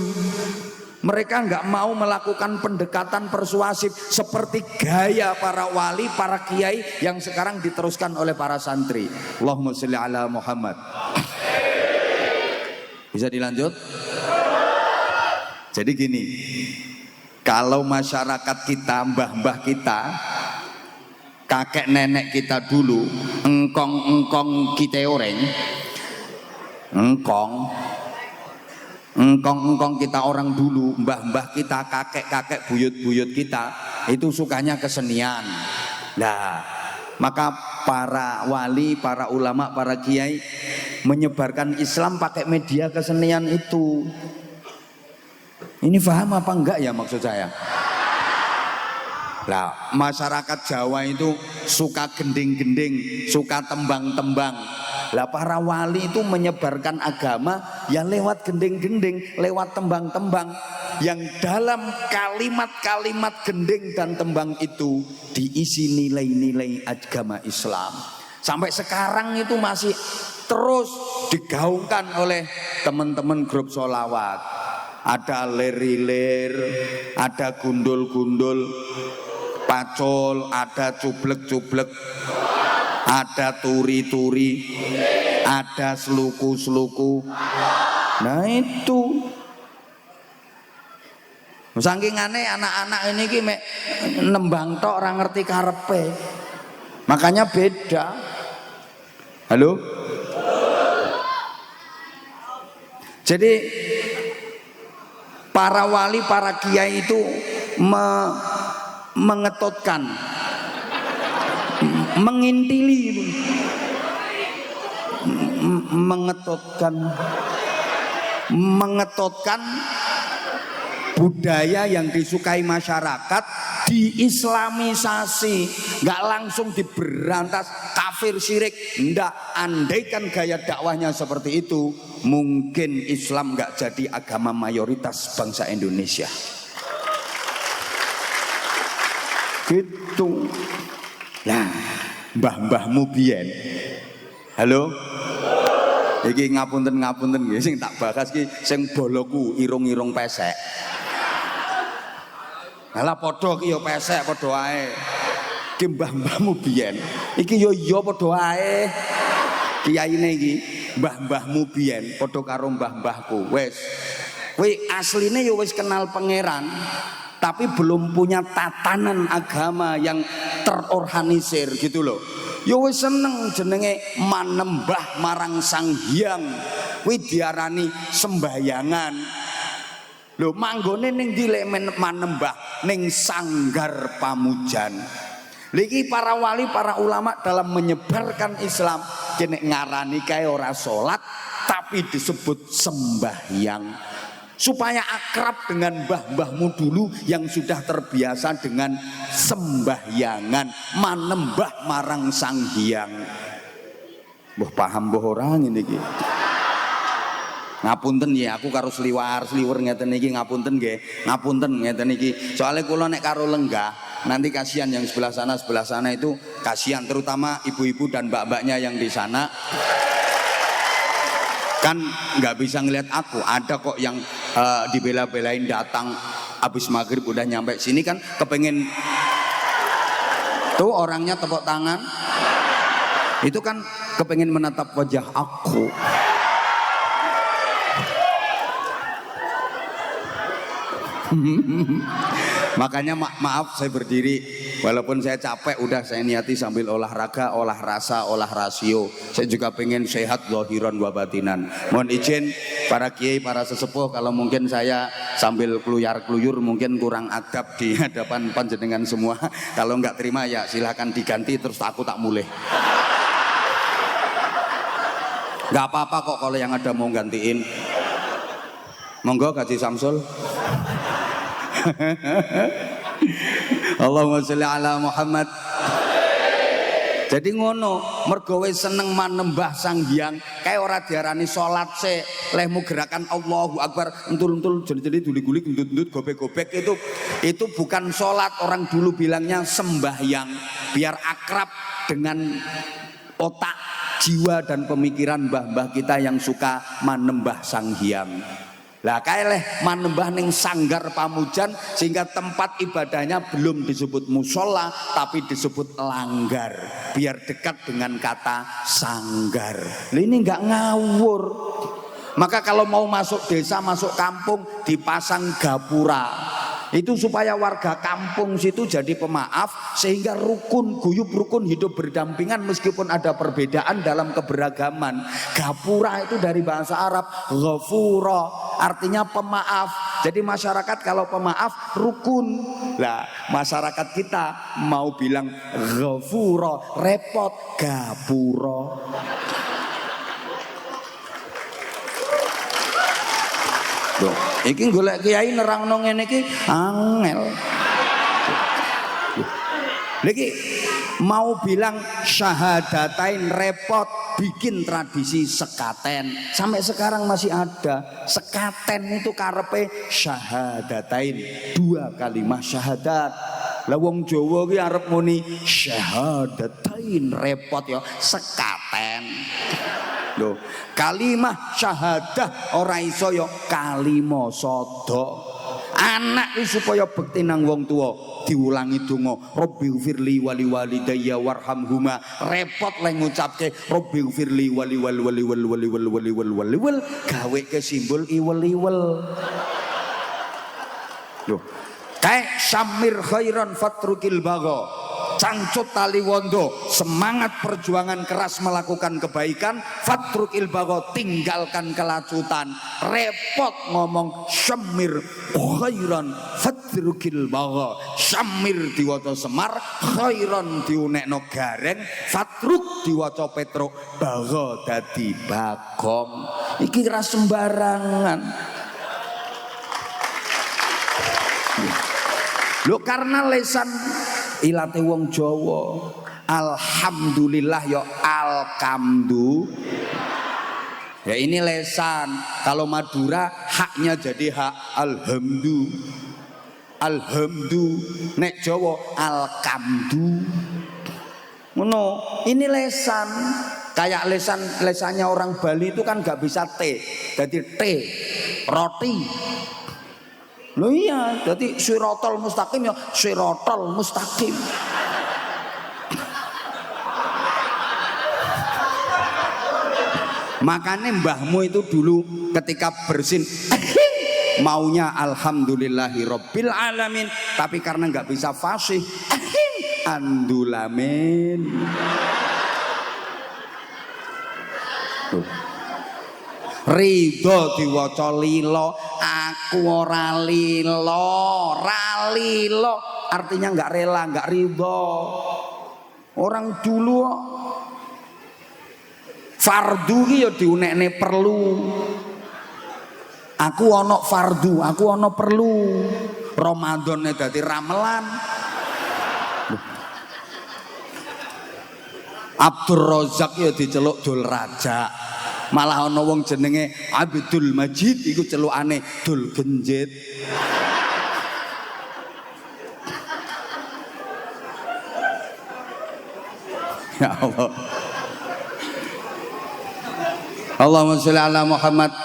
Mereka nggak mau melakukan pendekatan persuasif seperti gaya para wali, para kiai yang sekarang diteruskan oleh para santri. Allahumma sholli ala Muhammad. Bisa dilanjut? Jadi gini, kalau masyarakat kita, mbah-mbah kita, kakek nenek kita dulu, engkong kita orang, engkong kita orang dulu, mbah-mbah kita, kakek-kakek, buyut-buyut kita, itu sukanya kesenian. Nah, maka para wali, para ulama, para kiai menyebarkan Islam pakai media kesenian itu. Ini paham apa enggak ya maksud saya? Lah, masyarakat Jawa itu suka gending-gending, suka tembang-tembang. Lah para wali itu menyebarkan agama ya lewat gending-gending, lewat tembang-tembang, yang dalam kalimat-kalimat gending dan tembang itu diisi nilai-nilai agama Islam. Sampai sekarang itu masih terus digaungkan oleh teman-teman grup sholawat. Ada lerilir, ada gundul-gundul, pacul, ada cublek-cublek, ada turi-turi, ada seluku-seluku. Nah itu saking aneh anak-anak ini ki mek nembang tok ora ngerti karepe. Makanya beda. Halo? Jadi para wali, para kiai itu mengetotkan, mengintili, mengetotkan budaya yang disukai masyarakat diislamisasi, nggak langsung diberantas kafir syirik, ndak. Andaikan gaya dakwahnya seperti itu, mungkin Islam nggak jadi agama mayoritas bangsa Indonesia. Gitu. Nah, mbah-mbahmu biyen. Halo? Iki ngapunten nggih sing tak bakas ki sing boloku irung-irung pesek. Lah padha ki ya pesek padha ae. Ki mbah-mbahmu biyen. Iki yo iya padha ae. Kiyaine iki mbah-mbahmu biyen padha karo mbah-mbahku. Wis. Kowe asline yo wis kenal pangeran, tapi belum punya tatanan agama yang terorganisir gitu loh. Yo wis seneng jenenge manembah marang Sang Hyang. Kuwi diarani sembahyangan. Lho manggone ning ndi lek manembah ning sanggar pamujan. Liki para wali, para ulama dalam menyebarkan Islam kene ngarani kae ora salat tapi disebut sembahyang. Supaya akrab dengan mbah-mbahmu dulu yang sudah terbiasa dengan sembahyangan, manembah marang Sang Hyang. Mbah paham mbah ora ngene iki. Ngapunten ya, aku karo sliwer ngeten iki ngapunten nggih. Ngapunten ngeten iki. Soale kula nek karo lenggah, nanti kasihan yang sebelah sana itu kasihan, terutama ibu-ibu dan mbak-mbaknya yang di sana. Kan nggak bisa ngelihat aku, ada kok yang dibela-belain datang habis maghrib udah nyampe sini kan kepengen tuh orangnya tepuk tangan itu kan kepengen menatap wajah aku. Makanya maaf saya berdiri walaupun saya capek, udah saya niati sambil olahraga, olah rasa, olah rasio. Saya juga pengen sehat zahiran wa batinan. Mohon izin para kiai, para sesepuh kalau mungkin saya sambil keluyar-keluyur mungkin kurang adab di hadapan panjenengan semua. Kalau nggak terima ya silahkan diganti terus aku tak mulai. Nggak apa-apa kok kalau yang ada mau gantiin. Monggo Gaji Samsul. Allahumma sholli ala Muhammad. Jadi ngono, mergo wis seneng manembah Sang Hyang, kae ora diarani salat sik, lehmu gerakan Allahu Akbar, entul-entul jeli-jeli duli-guli gendut-gendut gobek-gobek itu bukan salat. Orang dulu bilangnya sembahyang, biar akrab dengan otak, jiwa dan pemikiran mbah-mbah kita yang suka manembah Sang Hyang. Lah kae manembah ning sanggar pamujan sehingga tempat ibadahnya belum disebut musola tapi disebut langgar biar dekat dengan kata sanggar. Lah ini enggak ngawur. Maka kalau mau masuk desa, masuk kampung dipasang gapura. Itu supaya warga kampung situ jadi pemaaf sehingga rukun, guyub rukun hidup berdampingan meskipun ada perbedaan dalam keberagaman. Gapura itu dari bahasa Arab ghafura, artinya pemaaf. Jadi masyarakat kalau pemaaf rukun. Lah masyarakat kita mau bilang ghafura repot, gapura. Loh, iki golek kiai nerangno ngene iki angel. Lagi mau bilang syahadatain repot, bikin tradisi sekaten. Sampai sekarang masih ada. Sekaten itu karepe syahadatain, 2 kalimat syahadat. Lah wong Jawa ki arep muni syahadatain repot ya sekaten. Loh, kalimah syahadah ora iso ya kalima sada. Anak iki supaya bekti nang wong tuwa diulangi donga Rabbighfirli wali walidayya warhamhuma. Repot lek ngucapke Rabbighfirli wali gawe ke simbol iwel-iwel. Loh, kae samir khairan fatrukil bagha. Cangcut tali wondo, semangat perjuangan keras melakukan kebaikan, fatrukil bagho, tinggalkan kelacutan. Repot ngomong syamir khairan fatrukil bagho. Syamir diwaca semar, khairan diunekno gareng, fatruk diwaca petruk, bagho dadi bagong. Iki ra sembarangan. Lho karena lesan ilate wong Jawa, alhamdulillah ya alkamdu. Ya ini lesan. Kalau Madura haknya jadi hak alhamdu. Alhamdu. Nek Jawa alkamdu. Ngono, ini lesan. Kayak lesannya orang Bali itu kan nggak bisa T, jadi T, roti. Loh iya, jadi sirotol mustaqim ya sirotol mustaqim. Makanya mbahmu itu dulu ketika bersin maunya alhamdulillahi rabbil alamin, tapi karena nggak bisa fasih andulamin. Ridho diwaca lilo, aku ora lilo, ralilo, artinya nggak rela, nggak ridho. Orang dulu fardu ki ya diunekne perlu. Aku ono fardu, aku ono perlu. Ramadan dadi ramelan. Abdur Razak ya diceluk Dul Raja. Malah ana wong jenenge Abdul Majid iku celukane Dul Genjit. Ya Allah. Allahumma sholli ala Muhammad.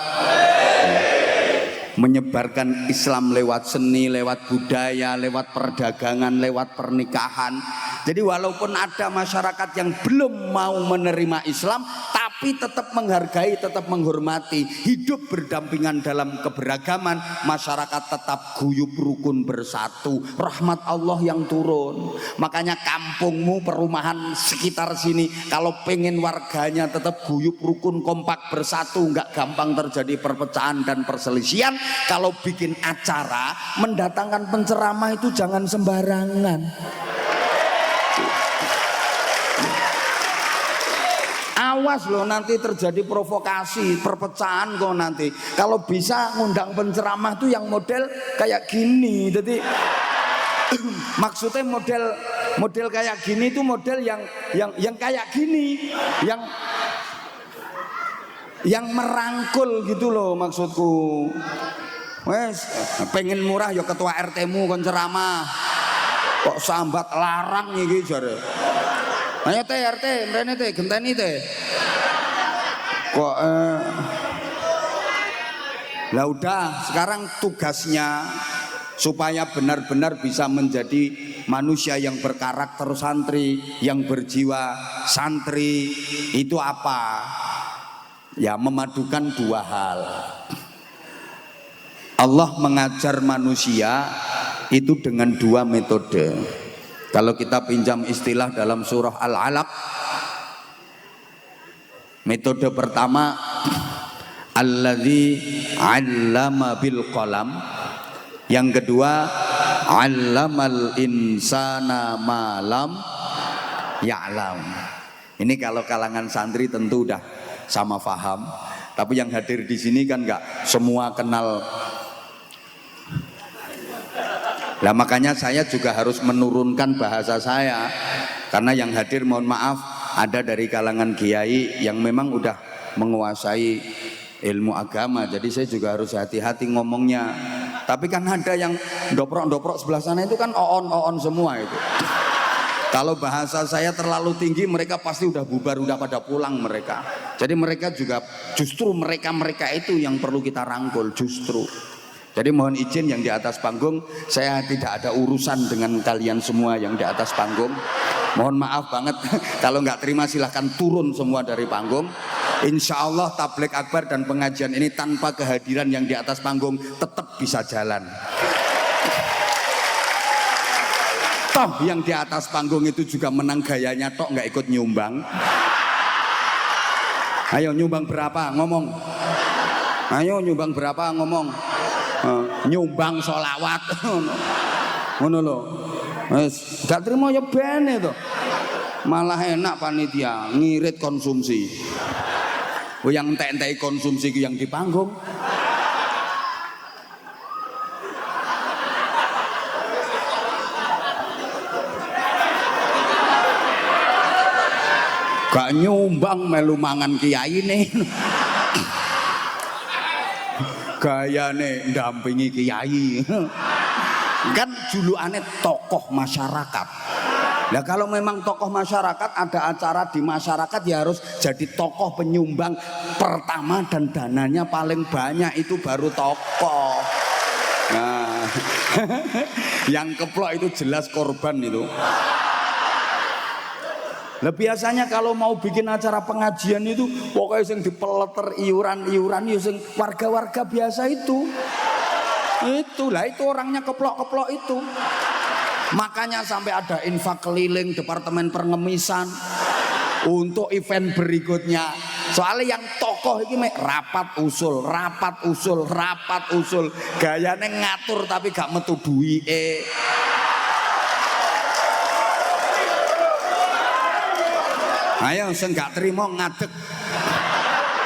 Menyebarkan Islam lewat seni, lewat budaya, lewat perdagangan, lewat pernikahan. Jadi walaupun ada masyarakat yang belum mau menerima Islam, tapi tetap menghargai, tetap menghormati, hidup berdampingan dalam keberagaman, masyarakat tetap guyub rukun bersatu, rahmat Allah yang turun. Makanya kampungmu, perumahan sekitar sini, kalau pengen warganya tetap guyub rukun kompak bersatu, nggak gampang terjadi perpecahan dan perselisihan, kalau bikin acara mendatangkan penceramah itu jangan sembarangan. Awas loh, nanti terjadi provokasi, perpecahan kok nanti. Kalau bisa ngundang penceramah tuh yang model kayak gini. Jadi maksudnya model kayak gini tuh model yang kayak gini, yang merangkul gitu loh maksudku. Wes pengen murah ya ketua RT-mu kon ceramah. Kok sambat larang iki jare. Ayo teh RT, mrene teh, genteni teh. Kok lah udah, sekarang tugasnya supaya benar-benar bisa menjadi manusia yang berkarakter santri, yang berjiwa santri, itu apa? Ya memadukan dua hal. Allah mengajar manusia itu dengan dua metode. Kalau kita pinjam istilah dalam surah Al-Alaq, metode pertama alladzi 'allama bil qalam, yang kedua 'allamal insana ma lam ya'lam. Ini kalau kalangan santri tentu udah sama paham, tapi yang hadir di sini kan enggak semua kenal. Nah makanya saya juga harus menurunkan bahasa saya, karena yang hadir mohon maaf ada dari kalangan kiai yang memang udah menguasai ilmu agama, jadi saya juga harus hati-hati ngomongnya. Tapi kan ada yang doprok-doprok sebelah sana itu kan oon semua itu. Kalau bahasa saya terlalu tinggi, mereka pasti udah bubar, udah pada pulang mereka. Jadi mereka juga, justru mereka itu yang perlu kita rangkul justru. Jadi mohon izin yang di atas panggung, saya tidak ada urusan dengan kalian semua yang di atas panggung. Mohon maaf banget, kalau nggak terima silahkan turun semua dari panggung. Insya Allah tabligh akbar dan pengajian ini tanpa kehadiran yang di atas panggung tetap bisa jalan. Toh yang di atas panggung itu juga menang gayanya, tok nggak ikut nyumbang. Ayo nyumbang berapa ngomong. Ayo nyumbang berapa ngomong. Nyumbang sholawat ngono lho. Wis gak terima ya ben itu. Malah enak panitia ngirit konsumsi. Oh yang entek-entek konsumsi itu yang di panggung. Gak nyumbang melu mangan kiai nih. Gayane ndampingi kiai. Kan julukannya tokoh masyarakat. Nah kalau memang tokoh masyarakat, ada acara di masyarakat, ya harus jadi tokoh penyumbang pertama dan dananya paling banyak, itu baru tokoh. Nah, yang keplok itu jelas korban itu. Lah biasanya kalau mau bikin acara pengajian itu pokoknya sing dipeleter iuran-iuran ya sing warga-warga biasa itu. Itulah itu orangnya keplok-keplok itu. Makanya sampai ada infak keliling departemen pengemisan untuk event berikutnya. Soalnya yang tokoh ini rapat usul, gayanya ngatur tapi gak metu duwike. Ayo sing gak terima ngadeg.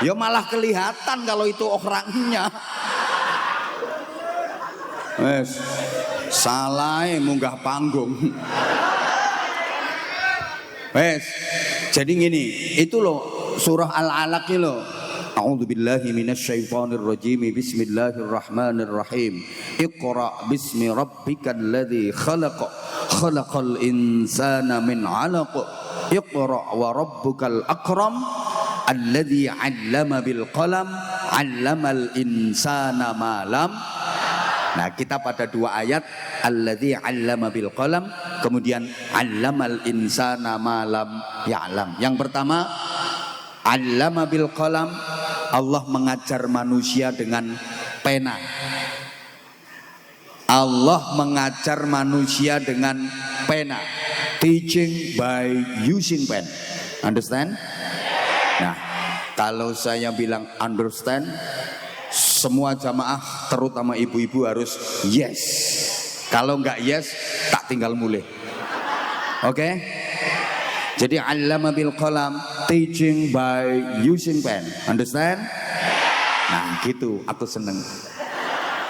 Ya malah kelihatan kalau itu orangnya. Wes salah munggah panggung. Wes jadi gini, itu loh surah Al-Alaq ini loh. A'udzubillahi minasyaitonirrajim. Bismillahirrahmanirrahim. Iqra bismi rabbikal ladzi khalaq. Khalaqal insana min 'alaq. Iqra wa rabbukal akram alladzi 'allama bil qalam 'allamal insana ma lam. Nah, kita pada dua ayat, alladzi 'allama bil qalam, kemudian 'allamal insana ma lam ya'lam. Yang pertama, 'allama bil qalam, Allah mengajar manusia dengan pena. Allah mengajar manusia dengan pena. Teaching by using pen. Understand? Nah, kalau saya bilang understand, semua jamaah terutama ibu-ibu harus yes. Kalau enggak yes, tak tinggal mulai. Oke? Jadi 'allama bil qalam, teaching by using pen. Understand? Nah, gitu aku seneng.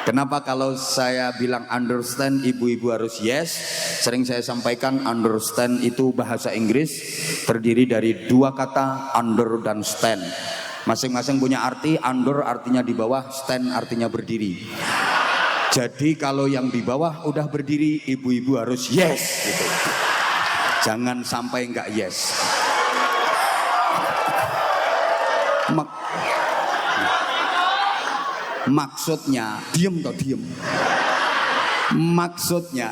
Kenapa kalau saya bilang understand, ibu-ibu harus yes? Sering saya sampaikan understand itu bahasa Inggris, terdiri dari dua kata under dan stand. Masing-masing punya arti. Under artinya di bawah, stand artinya berdiri. Jadi kalau yang di bawah udah berdiri, ibu-ibu harus yes gitu. Jangan sampai enggak yes. Maksudnya diem toh diem. Maksudnya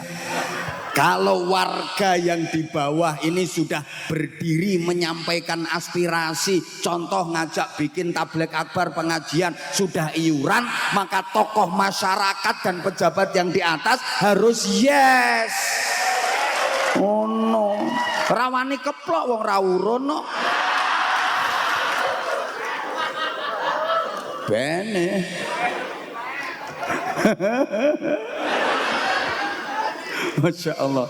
kalau warga yang di bawah ini sudah berdiri menyampaikan aspirasi, contoh ngajak bikin tabligh akbar, pengajian, sudah iuran, maka tokoh masyarakat dan pejabat yang di atas harus yes. Oh no, rawani keplok wong rawurono. Bene. Masya Allah.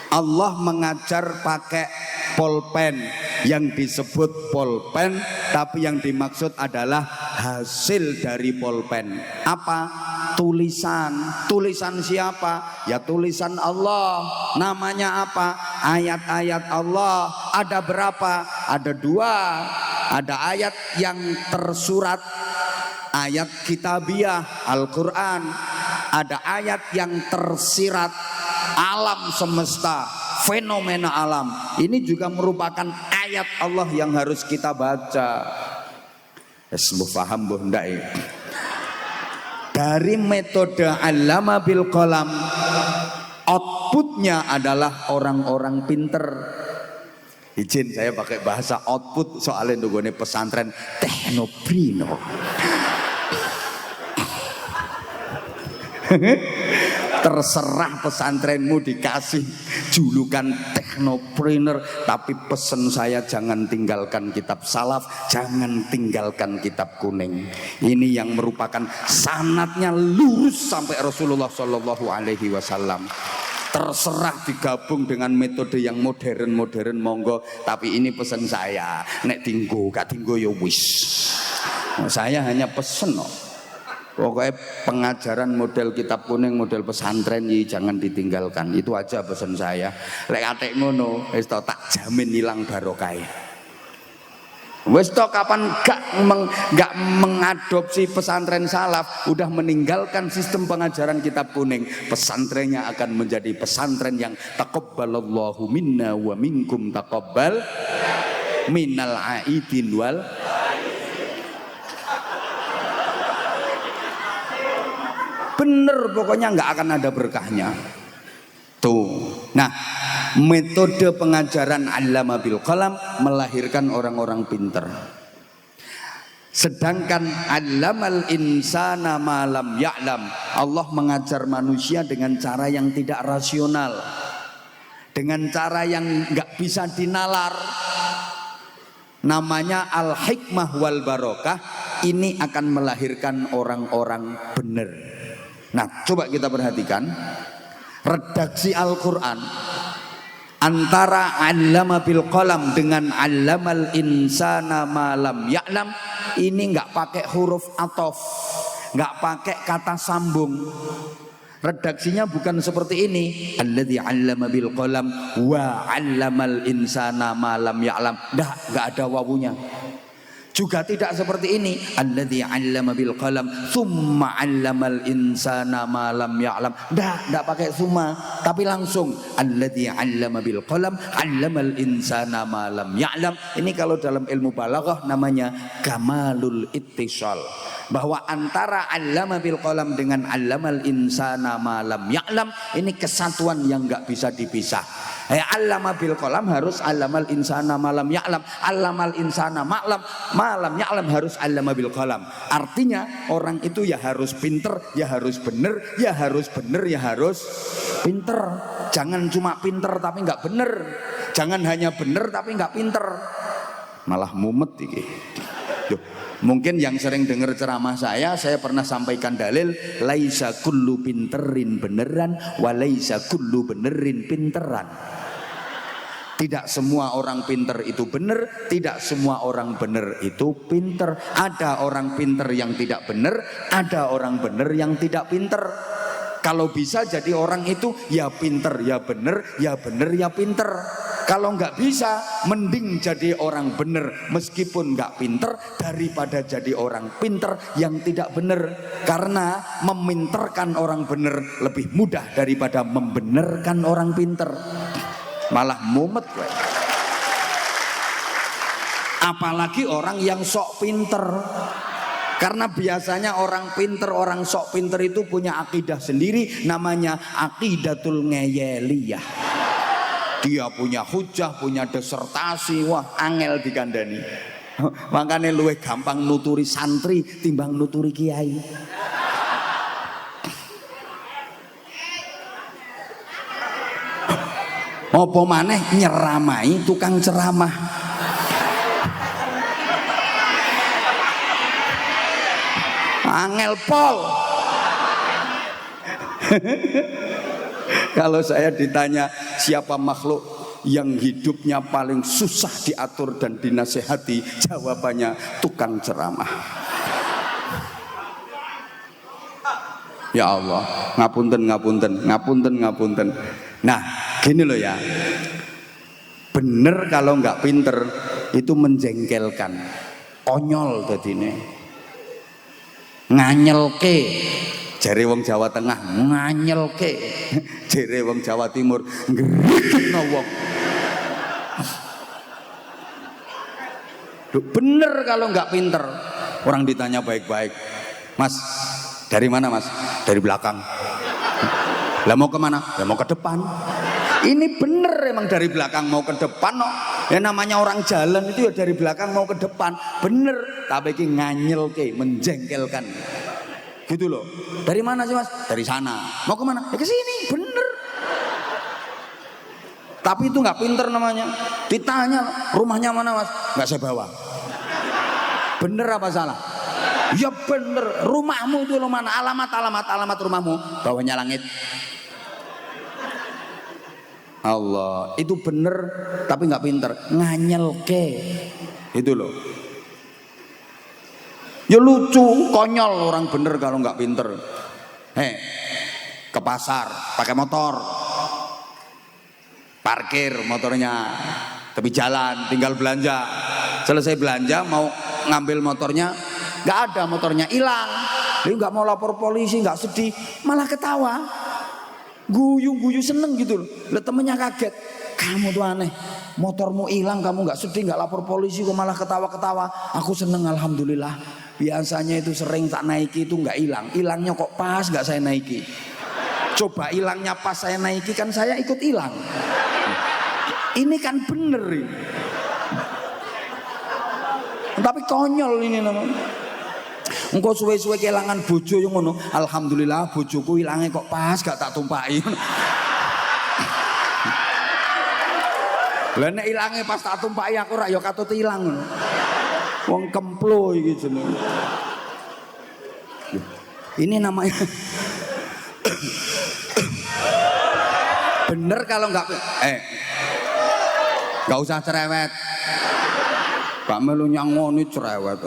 Allah mengajar pakai pulpen, yang disebut pulpen, tapi yang dimaksud adalah hasil dari pulpen. Apa? Tulisan. Tulisan siapa? Ya tulisan Allah. Namanya apa? Ayat-ayat Allah. Ada berapa? Ada dua. Ada ayat yang tersurat, ayat kitabiah Al-Quran. Ada ayat yang tersirat, alam semesta, fenomena alam. Ini juga merupakan ayat Allah yang harus kita baca. Sembuh paham bu ndak ya? Dari metode 'allama bil qalam, outputnya adalah orang-orang pinter. Izin saya pakai bahasa output soalnya nunggunya pesantren teknopreneur. Terserah pesantrenmu dikasih julukan teknopreneur, tapi pesen saya jangan tinggalkan kitab salaf, jangan tinggalkan kitab kuning. Ini yang merupakan sanadnya lurus sampai Rasulullah Shallallahu Alaihi Wasallam. Terserah digabung dengan metode yang modern monggo, tapi ini pesan saya, nek tinggo gak tinggo ya wis. Saya hanya pesen no. Pokoknya pengajaran model kitab kuning, model pesantren ini jangan ditinggalkan. Itu aja pesan saya. Lek atek ngono wis tak jamin hilang barokah. Wes toh kapan gak mengadopsi pesantren salaf, udah meninggalkan sistem pengajaran kitab kuning, pesantrennya akan menjadi pesantren yang taqabbalallahu minna wa minkum taqabbal minal aidin wal. Bener, pokoknya nggak akan ada berkahnya. Tuh. Nah, metode pengajaran allama bil qalam melahirkan orang-orang pinter. Sedangkan allamal insana ma lam ya'lam, Allah mengajar manusia dengan cara yang tidak rasional, dengan cara yang nggak bisa dinalar. Namanya al-hikmah wal barokah. Ini akan melahirkan orang-orang benar. Nah, coba kita perhatikan redaksi Al-Quran antara allama bil qalam dengan allamal insana ma lam ya'lam. Ini nggak pakai huruf athof, nggak pakai kata sambung. Redaksinya bukan seperti ini, alladzi 'allama bil qalam wa 'allamal insana ma lam ya'lam. Enggak ada wawunya. Juga tidak seperti ini, alladzi 'allama bil qalam tsumma 'allamal insana ma lam ya'lam. Enggak pakai tsumma, tapi langsung alladzi 'allama bil qalam 'allamal insana ma lam ya'lam. Ini kalau dalam ilmu balaghah namanya kamalul ittisal. Bahwa antara 'allama bil qalam dengan 'allamal insana ma lam ya'lam ini kesatuan yang enggak bisa dipisah. Allama bil qalam harus 'allamal insana ma lam ya'lam. 'Allamal insana ma lam ya'lam harus 'allama bil qalam. Artinya orang itu ya harus pinter, ya harus bener, ya harus bener, ya harus pinter. Jangan cuma pinter tapi enggak bener. Jangan hanya bener tapi enggak pinter. Malah mumet iki. Mungkin yang sering dengar ceramah saya pernah sampaikan dalil laisa kullu pinterin beneran wa laisa kullu benerin pinteran. Tidak semua orang pinter itu bener, tidak semua orang bener itu pinter. Ada orang pinter yang tidak bener, ada orang bener yang tidak pinter. Kalau bisa jadi orang itu ya pinter, ya bener, ya bener, ya pinter. Kalau nggak bisa, mending jadi orang bener meskipun nggak pinter daripada jadi orang pinter yang tidak bener. Karena meminterkan orang bener lebih mudah daripada membenerkan orang pinter. Malah mumet gue. Apalagi orang yang sok pinter. Karena biasanya orang pinter, orang sok pinter itu punya akidah sendiri, namanya akidatul ngeyeliyah. Dia punya hujah, punya disertasi, wah angel dikandani. Makanya luwih gampang nuturi santri timbang nuturi kiai. Apa maneh nyeramai tukang ceramah. Angel pol. Kalau saya ditanya siapa makhluk yang hidupnya paling susah diatur dan dinasehati, jawabannya tukang ceramah. Ya Allah, ngapunten. Nah, gini loh ya. Bener kalau nggak pinter itu menjengkelkan, konyol tadine, nganyelke. Jare wong Jawa Tengah nganyelke, jare wong Jawa Timur ngregetno wong. Bener kalau nggak pinter, orang ditanya baik-baik, Mas dari mana Mas? Dari belakang. Lah mau kemana? Ya mau ke depan. Ini bener emang dari belakang mau ke depan no. Ya namanya orang jalan itu ya dari belakang mau ke depan. Bener, tapi ini nganyelke, menjengkelkan. Gitu loh. Dari mana sih Mas? Dari sana. Mau kemana? Ya ke sini. Bener. Tapi itu nggak pinter namanya. Ditanya rumahnya mana Mas? Nggak saya bawa. Bener apa salah? Ya bener. Rumahmu itu lo mana? Alamat rumahmu. Bawahnya langit. Allah. Itu bener. Tapi nggak pinter. Nganyelke. Itu loh. Ya lucu, konyol orang bener kalau nggak pinter. Ke pasar pakai motor, parkir motornya tepi jalan, tinggal belanja. Selesai belanja mau ngambil motornya, nggak ada, motornya hilang. Dia nggak mau lapor polisi, nggak sedih, malah ketawa, guyu seneng gitu loh. Lah temennya kaget, kamu tuh aneh, motormu hilang kamu nggak sedih, nggak lapor polisi, kok malah ketawa-ketawa. Aku seneng alhamdulillah. Biasanya itu sering tak naiki itu nggak hilang, hilangnya kok pas nggak saya naiki. Coba hilangnya pas saya naiki kan saya ikut hilang. Ini kan bener ini. Tapi konyol ini namanya. Engkau suwe-suwe kehilangan bojo yang ngono. Alhamdulillah bojoku hilangnya kok pas gak tak tumpaki. Lah nek ilange pas tak tumpaki aku rak ya katut ilang ngono. Wong kemplo iki jenenge. Ini namanya bener kalau nggak nggak usah cerewet. Gak melu nyangoni cerewet.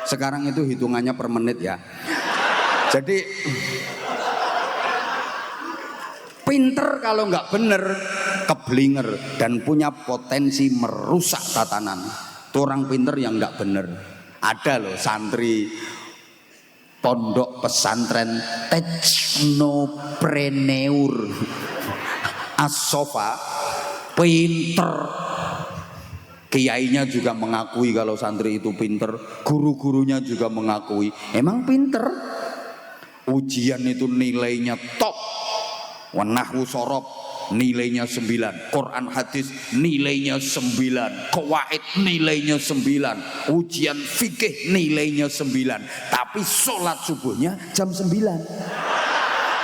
Sekarang itu hitungannya per menit ya. Jadi pinter kalau nggak bener keblinger dan punya potensi merusak tatanan. Itu orang pinter yang nggak bener. Ada loh santri pondok pesantren Technopreneur As-Sofa, pinter. Kiainya juga mengakui kalau santri itu pinter, guru-gurunya juga mengakui emang pinter. Ujian itu nilainya top, nahwu sorob nilainya 9, Quran hadis nilainya 9, qawaid nilainya 9, ujian fikih nilainya 9, tapi sholat subuhnya jam 9.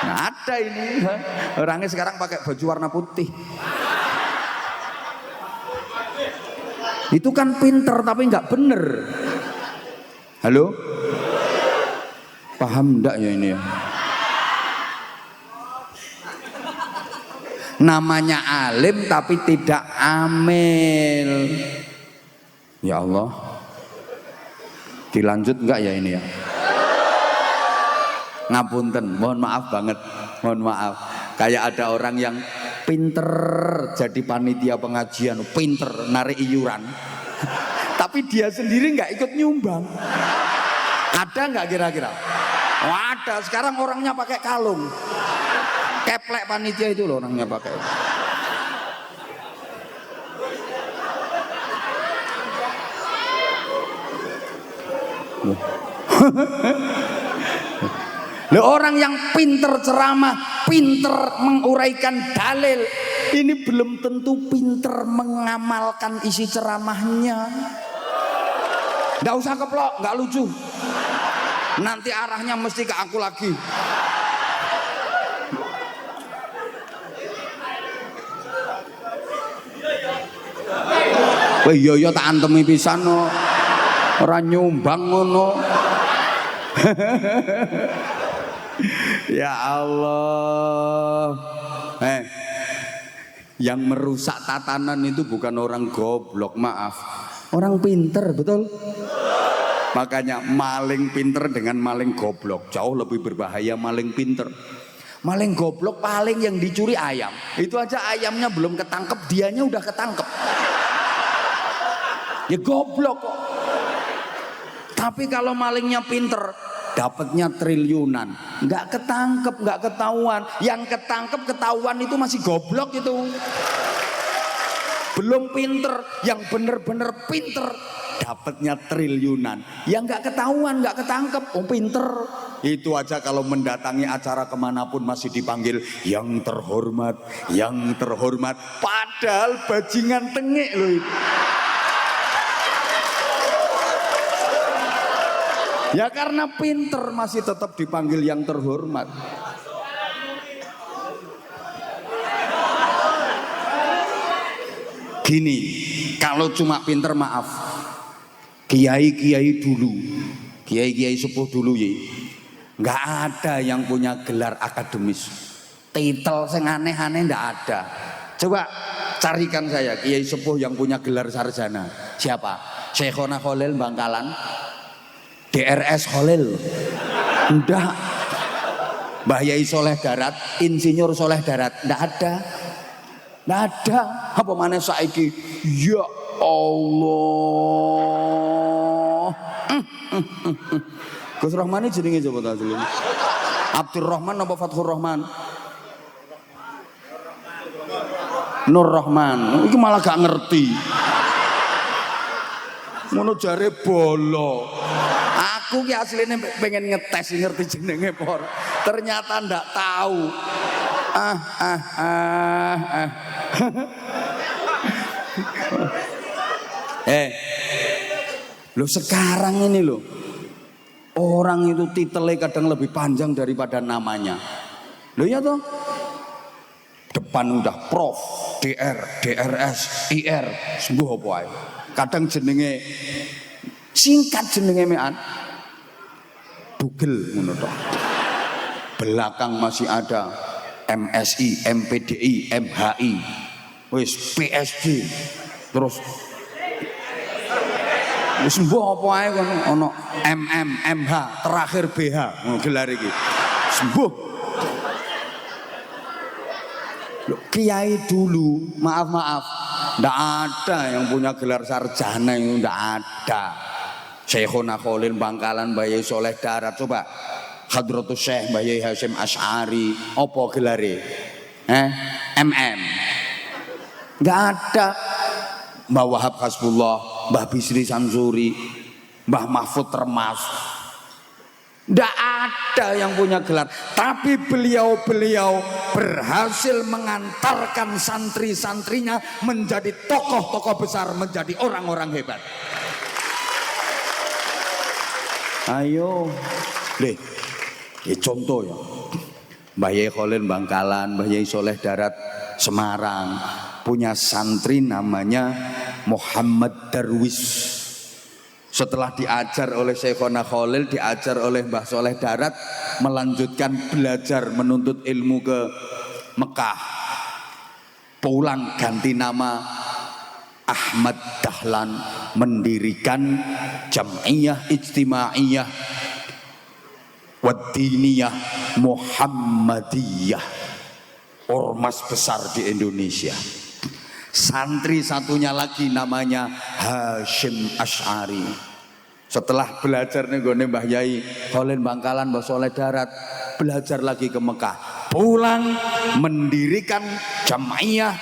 Nah ada ini orangnya sekarang pakai baju warna putih. Itu kan pinter tapi nggak bener. Halo? Paham enggak ya ini ya? Namanya alim tapi tidak amil. Ya Allah. Dilanjut enggak ya ini ya? Ngapunten, mohon maaf banget. Mohon maaf. Kayak ada orang yang pinter jadi panitia pengajian, pinter narik iuran, tapi dia sendiri nggak ikut nyumbang. Ada nggak kira-kira? Oh, ada. Sekarang orangnya pakai kalung, keplek panitia itu loh orangnya pakai. Loh, orang yang pinter ceramah, pinter menguraikan dalil, ini belum tentu pinter mengamalkan isi ceramahnya. Nggak usah keplok, nggak lucu. Nanti arahnya mesti ke aku lagi. Wah iya tak antemi pisan no. Ora nyumbang ngono. Ya Allah. Yang merusak tatanan itu bukan orang goblok, maaf. Orang pinter, betul? Makanya maling pinter dengan maling goblok jauh lebih berbahaya. Maling pinter, maling goblok paling yang dicuri ayam. Itu aja ayamnya belum ketangkep, dianya udah ketangkep. Ya goblok kok. Tapi kalau malingnya pinter, dapatnya triliunan, nggak ketangkep, nggak ketahuan. Yang ketangkep ketahuan itu masih goblok itu. Belum pinter, yang bener-bener pinter dapatnya triliunan. Yang nggak ketahuan, nggak ketangkep, oh pinter. Itu aja kalau mendatangi acara kemanapun masih dipanggil yang terhormat, yang terhormat. Padahal bajingan tengik loh itu. Ya karena pinter masih tetap dipanggil yang terhormat. Gini, kalau cuma pinter maaf, kiai-kiai dulu, kiai-kiai sepuh dulu ya, nggak ada yang punya gelar akademis, titel sing aneh-aneh nggak ada. Coba carikan saya kiai sepuh yang punya gelar sarjana. Siapa? Syekhona Khalil Bangkalan, DRS Khalil, udah. Mbah Yai Soleh Darat, Insinyur Soleh Darat, nggak ada. Nggak ada. Apa mana saiki? Ya Allah. Gus Rahman ini jenenge coba ta asline? Abdurrahman apa Fathur Rahman? Nur Rahman. Iki malah gak ngerti. Ngono jare bolo. Aku ki asline pengen ngetes ngerti jenenge por. Ternyata ndak tahu. Loh sekarang ini loh. Orang itu titelnya kadang lebih panjang daripada namanya. Loh ya toh? Depan udah Prof, DR, DRS, IR, sembuh apa ae. Kadang jenenge singkat jenenge mean. Bugel ngono toh. Belakang masih ada MSI, MPDI, MHI. Wis PSG. Terus wis sembuh apa ae kono ana MM, MH, terakhir BH ngono gelar iki. Sembuh. Loh, kiai dulu, maaf, ndak ada yang punya gelar sarjana itu, ndak ada. Syekhuna Khalil Bangkalan Mbah Yai Soleh Darat, coba Hadratus Syekh Mbah Yai Hasyim Asy'ari, apa gelare? MM. Nggak ada. Mbah Wahab Hasbullah, Mbah Bisri Samsuri, Mbah Mahfud Termas. Nggak ada yang punya gelar, tapi beliau-beliau berhasil mengantarkan santri-santrinya menjadi tokoh-tokoh besar, menjadi orang-orang hebat. Ayo, deh, contoh ya, Mbah Yai Khalil Bangkalan, Mbah Yai Soleh Darat Semarang punya santri namanya Muhammad Darwis. Setelah diajar oleh Syekhona Khalil, diajar oleh Mbah Soleh Darat, melanjutkan belajar menuntut ilmu ke Mekah. Pulang ganti nama Ahmad Dahlan, mendirikan Jam'iyah Ijtimaiyah Waddiniyah Muhammadiyah, ormas besar di Indonesia. Santri satunya lagi namanya Hasyim Asy'ari. Setelah belajar nih gue Mbah Yai Khalil Bangkalan, Mbah Soleh Darat, belajar lagi ke Mekah. Pulang mendirikan Jam'iyah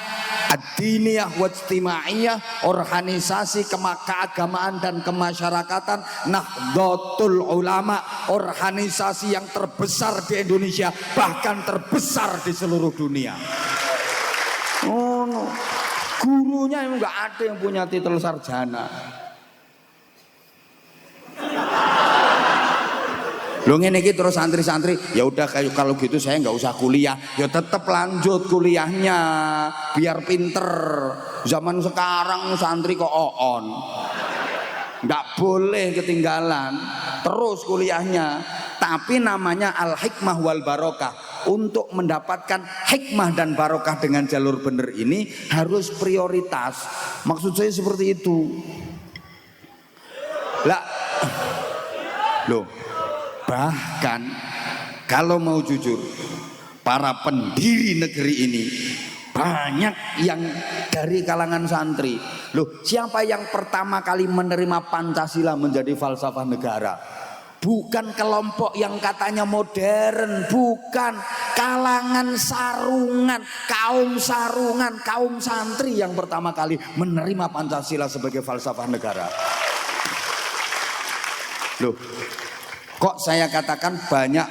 Ad-Diniyah Wajtimaiyah, organisasi keagamaan dan kemasyarakatan Nahdlatul Ulama, organisasi yang terbesar di Indonesia, bahkan terbesar di seluruh dunia. Oh no. Gurunya yang nggak ada yang punya titel sarjana. Lo ngene iki terus santri-santri, ya udah kalau gitu saya nggak usah kuliah, ya tetap lanjut kuliahnya biar pinter. Zaman sekarang santri kok on, nggak boleh ketinggalan, terus kuliahnya. Tapi namanya al-hikmah wal barokah. Untuk mendapatkan hikmah dan barokah dengan jalur benar ini harus prioritas. Maksud saya seperti itu. Lah, loh, bahkan kalau mau jujur, para pendiri negeri ini banyak yang dari kalangan santri. Loh, siapa yang pertama kali menerima Pancasila menjadi falsafah negara? Bukan kelompok yang katanya modern, bukan, kalangan sarungan, kaum santri yang pertama kali menerima Pancasila sebagai falsafah negara. Loh, kok saya katakan banyak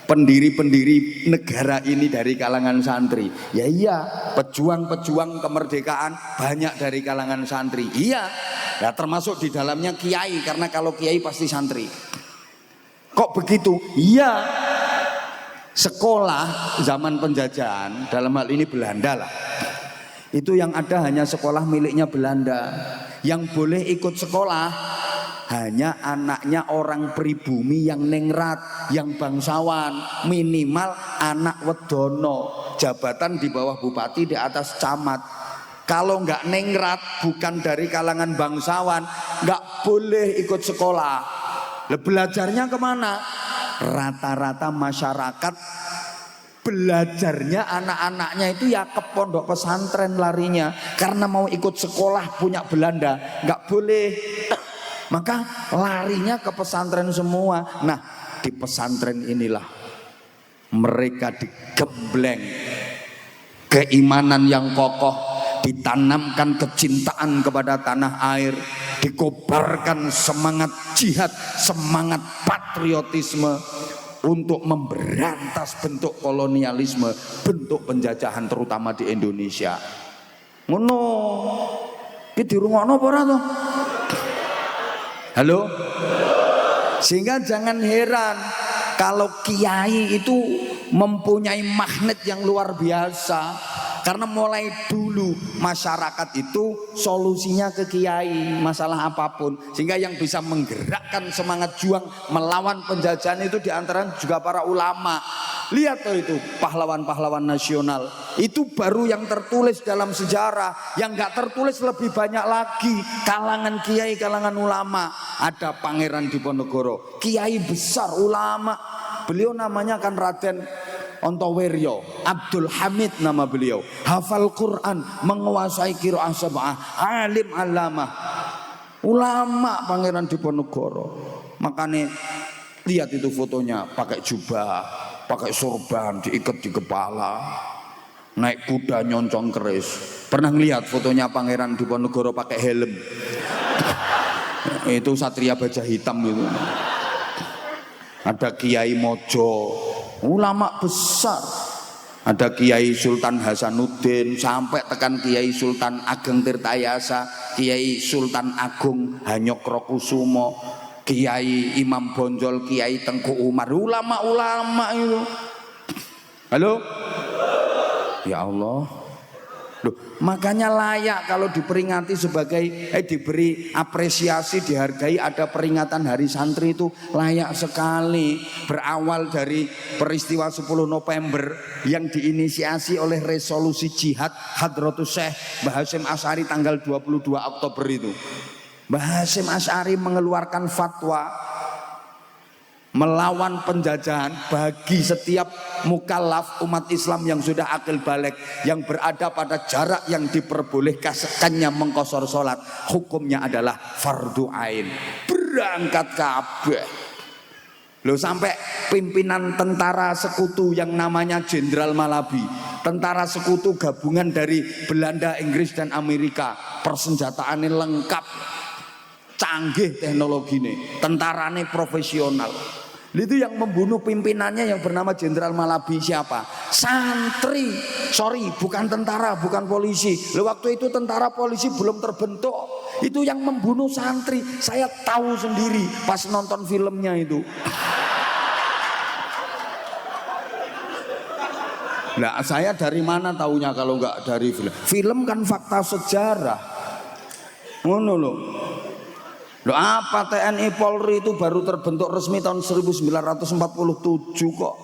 pendiri-pendiri negara ini dari kalangan santri? Ya iya, pejuang-pejuang kemerdekaan banyak dari kalangan santri. Iya, ya termasuk di dalamnya kiai, karena kalau kiai pasti santri. Kok begitu? Iya, sekolah zaman penjajahan, dalam hal ini Belanda lah, itu yang ada hanya sekolah miliknya Belanda. Yang boleh ikut sekolah hanya anaknya orang pribumi yang ningrat, yang bangsawan, minimal anak wedono, jabatan di bawah bupati, di atas camat. Kalau nggak ningrat, bukan dari kalangan bangsawan, nggak boleh ikut sekolah. Belajarnya kemana? Rata-rata masyarakat belajarnya anak-anaknya itu ya ke pondok pesantren larinya, karena mau ikut sekolah punya Belanda, nggak boleh. Maka larinya ke pesantren semua. Nah, di pesantren inilah mereka digembleng keimanan yang kokoh, ditanamkan kecintaan kepada tanah air, dikobarkan semangat jihad, semangat patriotisme untuk memberantas bentuk kolonialisme, bentuk penjajahan terutama di Indonesia. Ngono. Ki dirungokno apa ora to? Halo? Sehingga jangan heran kalau kiai itu mempunyai magnet yang luar biasa. Karena mulai dulu masyarakat itu solusinya ke kiai, masalah apapun. Sehingga yang bisa menggerakkan semangat juang melawan penjajahan itu diantara juga para ulama. Lihat tuh itu pahlawan-pahlawan nasional. Itu baru yang tertulis dalam sejarah. Yang gak tertulis lebih banyak lagi. Kalangan kiai, kalangan ulama. Ada Pangeran Diponegoro, kiai besar ulama. Beliau namanya kan Raden Ontoweryo, Abdul Hamid nama beliau. Hafal Quran, menguasai qiraah sab'ah, alim alamah. Ulama Pangeran Diponegoro. Makanya lihat itu fotonya, pakai jubah, pakai sorban, diikat di kepala, naik kuda nyoncong keris. Pernah ngelihat fotonya Pangeran Diponegoro pakai helm? Itu Satria Baja Hitam gitu. Ada Kiai Mojo, ulama besar. Ada Kiai Sultan Hasanuddin, sampai tekan Kiai Sultan Ageng Tirtayasa, Kiai Sultan Agung Hanyokrokusumo, Kiai Imam Bonjol, Kiai Tengku Umar. Ulama-ulama itu. Halo? Ya Allah. Loh, makanya layak kalau diperingati sebagai diberi apresiasi, dihargai, ada peringatan Hari Santri itu layak sekali. Berawal dari peristiwa 10 November yang diinisiasi oleh resolusi jihad Hadratus Syekh Mbah Hasyim Asy'ari tanggal 22 Oktober itu. Mbah Hasyim Asy'ari mengeluarkan fatwa melawan penjajahan bagi setiap mukallaf umat Islam yang sudah akil balik, yang berada pada jarak yang diperbolehkannya mengqashar sholat, hukumnya adalah fardu ain. Berangkat kabeh. Loh, sampai pimpinan tentara sekutu yang namanya Jenderal Malabi, tentara sekutu gabungan dari Belanda, Inggris dan Amerika, persenjataannya lengkap, canggih teknologinya, tentaranya profesional. Itu yang membunuh pimpinannya yang bernama Jenderal Malabi siapa? Santri. Sorry, bukan tentara, bukan polisi. Waktu itu tentara polisi belum terbentuk. Itu yang membunuh santri. Saya tahu sendiri pas nonton filmnya itu. Nah, saya dari mana taunya kalau nggak dari film? Film kan fakta sejarah. Ngono loh. Loh, apa TNI Polri itu baru terbentuk resmi tahun 1947 kok.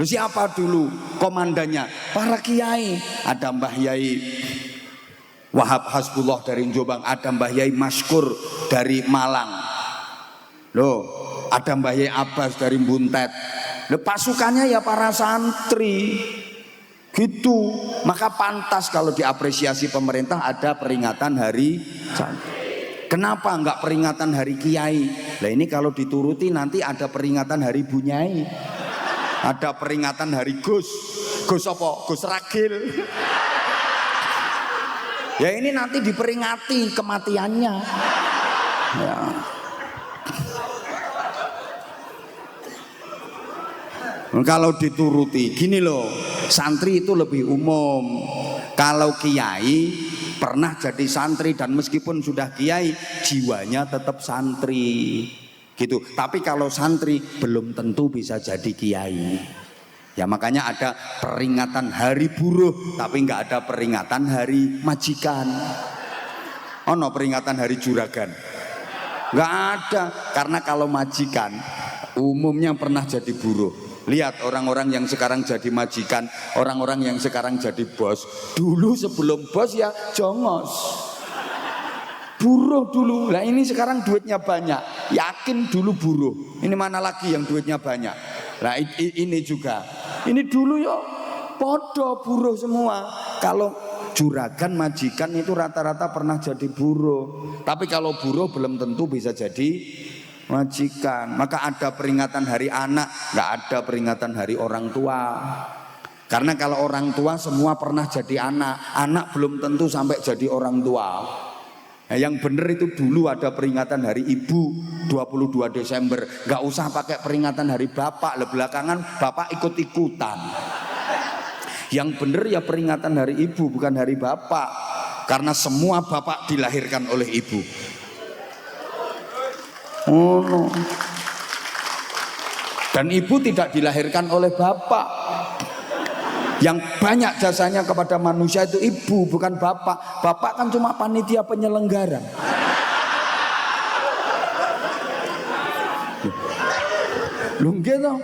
Loh, siapa dulu komandannya? Para kiai. Ada Mbah Yai Wahab Hasbullah dari Jombang, ada Mbah Yai Maskur dari Malang. Loh, ada Mbah Yai Abbas dari Buntet. Loh, pasukannya ya para santri. Gitu. Maka pantas kalau diapresiasi pemerintah ada peringatan Hari Santri. Kenapa enggak peringatan Hari Kiai? Nah, ini kalau dituruti nanti ada peringatan Hari Bunyai. Ada peringatan Hari Gus. Gus apa? Gus Ragil. Ya ini nanti diperingati kematiannya. Ya. Kalau dituruti gini loh, santri itu lebih umum. Kalau kiai pernah jadi santri dan meskipun sudah kiai jiwanya tetap santri gitu. Tapi kalau santri belum tentu bisa jadi kiai. Ya makanya ada peringatan Hari Buruh tapi nggak ada peringatan Hari Majikan. Oh no, peringatan Hari Juragan nggak ada, karena kalau majikan umumnya pernah jadi buruh. Lihat orang-orang yang sekarang jadi majikan, orang-orang yang sekarang jadi bos. Dulu sebelum bos ya jongos, buruh dulu. Nah ini sekarang duitnya banyak, yakin dulu buruh. Ini mana lagi yang duitnya banyak? Nah ini juga Ini dulu ya podo buruh semua. Kalau juragan majikan itu rata-rata pernah jadi buruh. Tapi kalau buruh belum tentu bisa jadi majikan. Maka ada peringatan hari anak, nggak ada peringatan hari orang tua. Karena kalau orang tua semua pernah jadi anak, anak belum tentu sampai jadi orang tua. Nah, yang benar itu dulu ada peringatan hari ibu 22 Desember. Nggak usah pakai peringatan hari bapak. Belakangan bapak ikut-ikutan. Yang benar ya peringatan hari ibu bukan hari bapak. Karena semua bapak dilahirkan oleh ibu. Oh, no. Dan ibu tidak dilahirkan oleh bapak. Yang banyak jasanya kepada manusia itu ibu bukan bapak. Bapak kan cuma panitia penyelenggara. Lungge toh.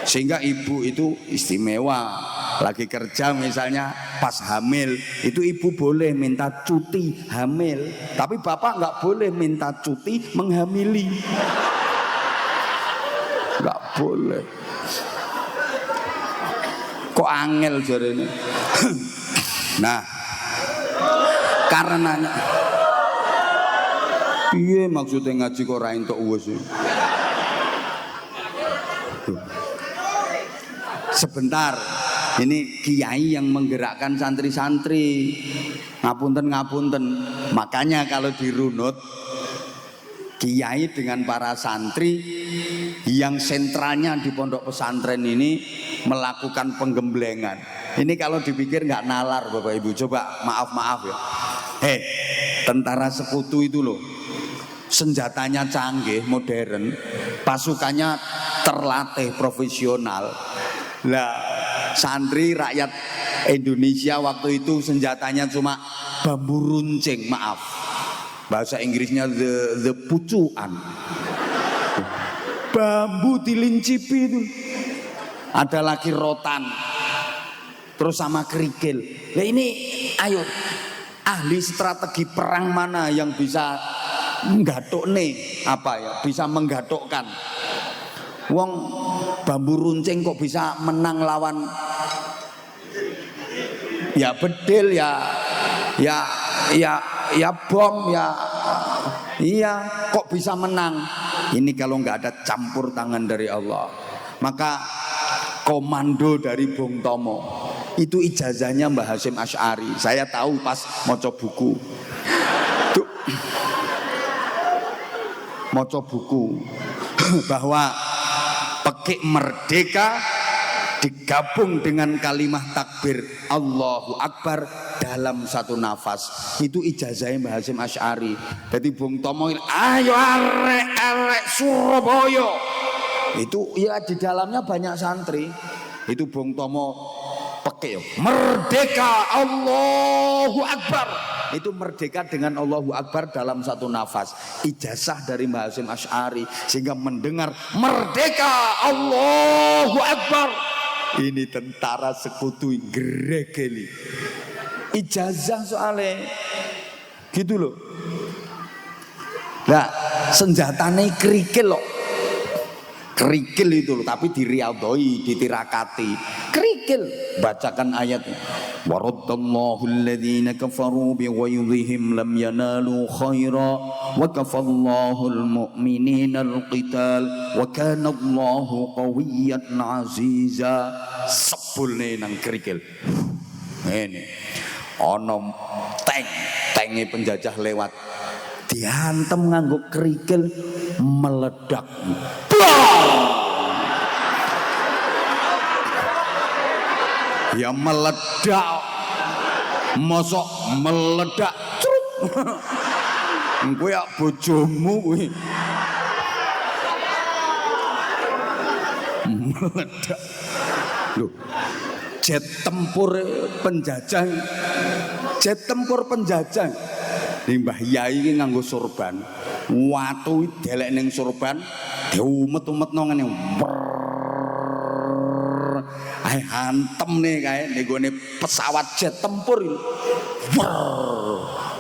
Sehingga ibu itu istimewa. Lagi kerja misalnya pas hamil, itu ibu boleh minta cuti hamil. Tapi bapak nggak boleh minta cuti menghamili. Nggak boleh. Kok angel jare ini. Nah, karenanya piye maksudnya ngaji kok ora entuk uwes. Sebentar, ini kiai yang menggerakkan santri-santri. Ngapunten. Makanya kalau dirunut kiai dengan para santri yang sentralnya di pondok pesantren ini melakukan penggemblengan. Ini kalau dipikir nggak nalar Bapak Ibu. Coba maaf ya. Tentara sekutu itu loh, senjatanya canggih, modern, pasukannya terlatih, profesional. Lah santri rakyat Indonesia waktu itu senjatanya cuma bambu runcing, maaf. Bahasa Inggrisnya the pucuan. Bambu dilincipi itu. Ada lagi rotan. Terus sama kerikil. Nah ini ayo ahli strategi perang mana yang bisa bisa menggatukkan. Wong bambu runcing kok bisa menang lawan ya bedil ya bom iya kok bisa menang. Ini kalau nggak ada campur tangan dari Allah. Maka komando dari Bung Tomo itu ijazahnya Mbah Hasyim Asy'ari. Saya tahu pas maca buku. Tuh, maca buku bahwa pekik merdeka digabung dengan kalimah takbir Allahu Akbar dalam satu nafas. Itu ijazahnya Mbah Hasyim Asy'ari. Jadi Bung Tomo ayo arek Surabaya. Itu ya di dalamnya banyak santri. Itu Bung Tomo pekik merdeka Allahu Akbar. Itu merdeka dengan Allahu Akbar dalam satu nafas. Ijazah dari Mbah Hasyim Asy'ari sehingga mendengar merdeka Allahu Akbar. Ini tentara sekutu gregeli. Ijazah soalnya gitu loh. Nah, senjatane kerikil loh. Kerikil itu loh, tapi diriadoi, ditirakati. Kerikil, bacakan ayatnya. Waraddallahu alladhina kafaru bighayzihim lam yanalu khaira wa kafallahu almu'minina alqital wa kana Allahu qawiyyan aziza. Sebulne nang kerikil. Ini ono tange penjajah lewat. Dihantem nganggo kerikil meledak. Ya meledak. Mosok meledak. Kowe ya bojomu kuwi. Meledak. Loh. Jet tempur penjajah. Jet tempur penjajah. Mbah Yai iki nganggo sorban. Watu delek ning sorban diumet-umetno ngene. Ae hantem nih kae ning gone pesawat jet tempur iki.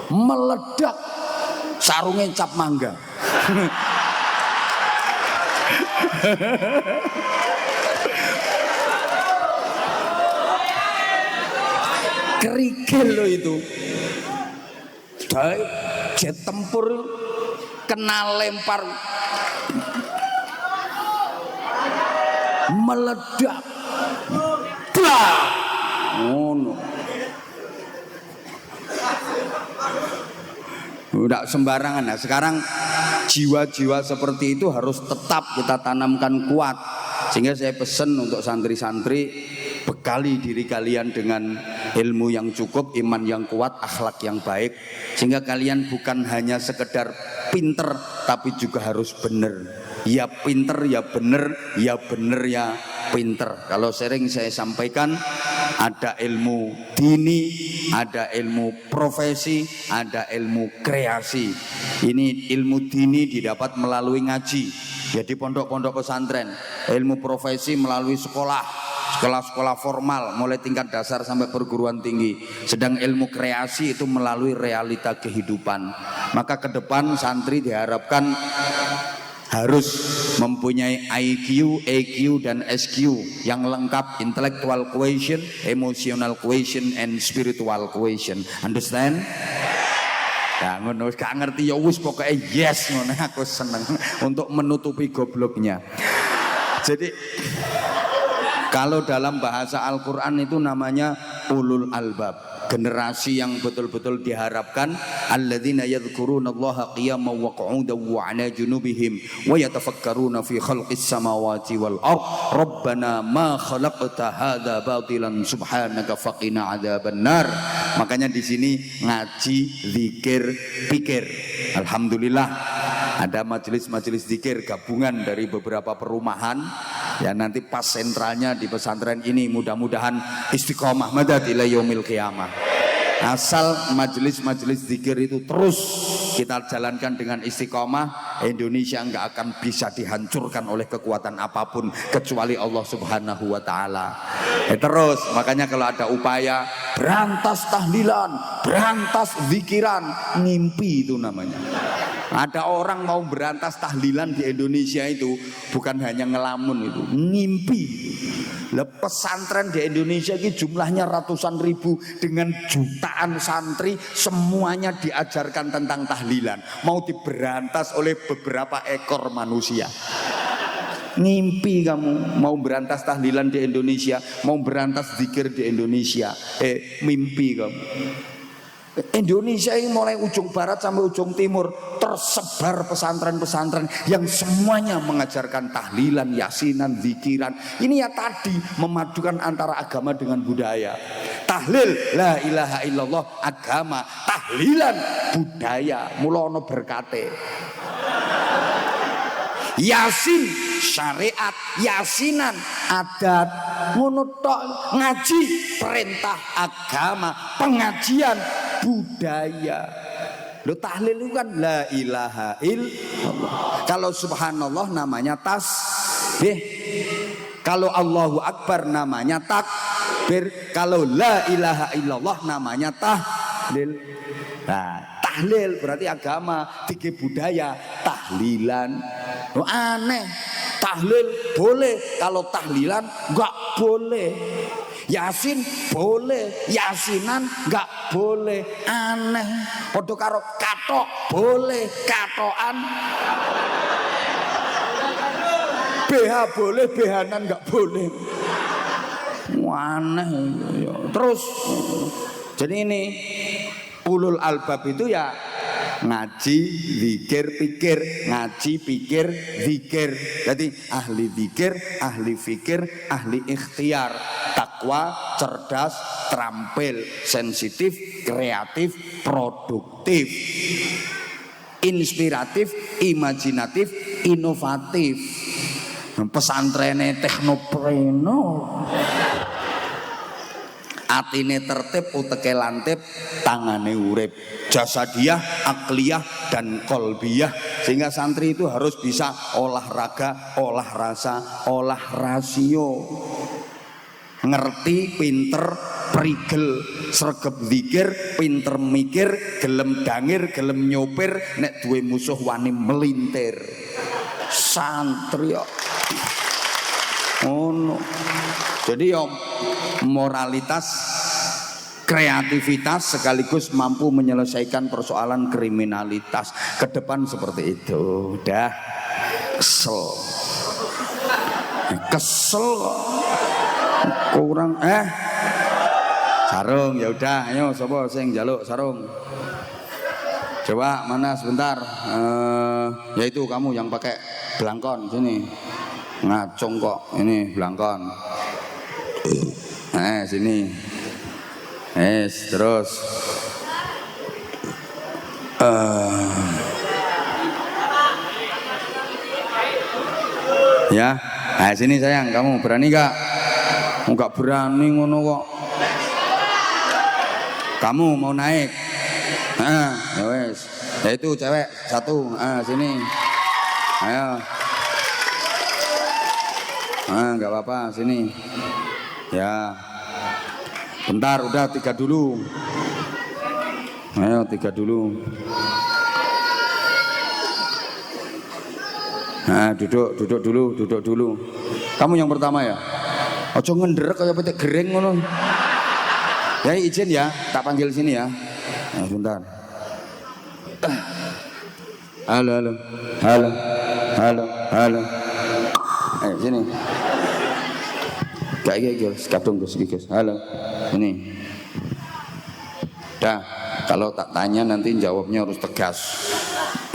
Meledak. Sarunge cap mangga. kerikil loh itu. Jet tempur kena lempar meledak. Blah. Ngono. Udah sembarangan. Nah, sekarang jiwa-jiwa seperti itu harus tetap kita tanamkan kuat. Sehingga saya pesan untuk santri-santri, bekali diri kalian dengan ilmu yang cukup, iman yang kuat, akhlak yang baik, sehingga kalian bukan hanya sekedar pinter tapi juga harus bener. Ya pinter ya bener, ya bener ya pinter. Kalau sering saya sampaikan, ada ilmu dini, ada ilmu profesi, ada ilmu kreasi. Ini ilmu dini didapat melalui ngaji, jadi pondok-pondok pesantren. Ilmu profesi melalui sekolah formal mulai tingkat dasar sampai perguruan tinggi. Sedang ilmu kreasi itu melalui realita kehidupan. Maka ke depan santri diharapkan harus mempunyai IQ, EQ dan SQ yang lengkap, intellectual quotient, emotional quotient and spiritual quotient. Understand? Ya ngono, gak ngerti ya wis pokoknya yes ngono, aku seneng untuk menutupi gobloknya. Jadi kalau dalam bahasa Al-Quran itu namanya ulul albab, generasi yang betul-betul diharapkan, alladzina yadhkurunallaha qiyaman wa qu'udan wa 'ala junubihim wa yatafakkaruna fi khalqis samawati wal ard rabbana ma khalaqta hadza batilan subhanaka faqina adzabannar. Makanya di sini ngaji, zikir, pikir. Alhamdulillah ada majelis-majelis zikir gabungan dari beberapa perumahan. Ya nanti pas sentralnya di pesantren ini, mudah-mudahan istiqomah madad ila yaumil qiyamah. Asal majelis-majelis zikir itu terus kita jalankan dengan istiqomah, Indonesia enggak akan bisa dihancurkan oleh kekuatan apapun kecuali Allah Subhanahu wa taala. Terus makanya kalau ada upaya berantas tahlilan, berantas zikiran, ngimpi itu namanya. Ada orang mau berantas tahlilan di Indonesia itu bukan hanya ngelamun, itu ngimpi. Pesantren di Indonesia ini jumlahnya ratusan ribu dengan jutaan santri, semuanya diajarkan tentang tahlilan. Mau diberantas oleh beberapa ekor manusia. Ngimpi kamu mau berantas tahlilan di Indonesia, mau berantas zikir di Indonesia. Mimpi kamu. Indonesia ini mulai ujung barat sampai ujung timur tersebar pesantren-pesantren yang semuanya mengajarkan tahlilan, yasinan, zikiran. Ini ya tadi memadukan antara agama dengan budaya. Tahlil la ilaha illallah agama, tahlilan budaya, mulono berkate. Yasin syariat, yasinan adat, ngono tok. Ngaji perintah agama, pengajian budaya. Lo tahlil itu kan la ilaha illallah. Kalau subhanallah namanya tasbih. Kalau Allahu akbar namanya takbir. Kalau la ilaha illallah namanya tahlil. Nah, tahlil berarti agama, tiga budaya, tahlilan. Oh, aneh, tahlil boleh, kalau tahlilan enggak boleh. Yasin boleh, yasinan enggak boleh. Aneh. Padha karo katok boleh, katokan. BH boleh, BH-nan enggak boleh. Aneh. Terus jadi ini ulul albab itu ya ngaji, zikir, pikir, ngaji, pikir, zikir. Jadi ahli zikir, ahli fikir, ahli ikhtiar, takwa, cerdas, terampil, sensitif, kreatif, produktif, inspiratif, imajinatif, inovatif. Pesantrennya teknopreneur. Atine tertib, uteke lantip, tangane urip, jasadiah, akliyah dan kolbiyah. Sehingga santri itu harus bisa olahraga, olah rasa, olah rasio. Ngerti, pinter, prigel, sregep zikir, pinter mikir, gelem dangir, gelem nyopir, nek duwe musuh wani melintir. Santri yo. Oh no. Jadi yo moralitas kreativitas sekaligus mampu menyelesaikan persoalan kriminalitas ke depan seperti itu. Udah kesel kurang sarung. Ya udah, ayo sapa sing njaluk sarung? Coba mana sebentar. Ya itu kamu yang pakai belangkon sini. Ngacung kok ini belangkon. Sini. Terus ya, sini sayang, kamu berani gak? Enggak berani ngono kok. Kamu mau naik? Ya wes. Ya itu cewek satu, sini. Ayo. Enggak apa-apa, sini. Ya. Bentar, udah 3 dulu. Ayo 3 dulu. Duduk dulu. Kamu yang pertama ya? Ojo ngenderek kayak petik gereng ngono. Ya izin ya, tak panggil sini ya. Bentar. Halo. Sini. Kayak guys, kadung guys. Halo. Ini. Dah, kalau tak tanya nanti jawabnya harus tegas.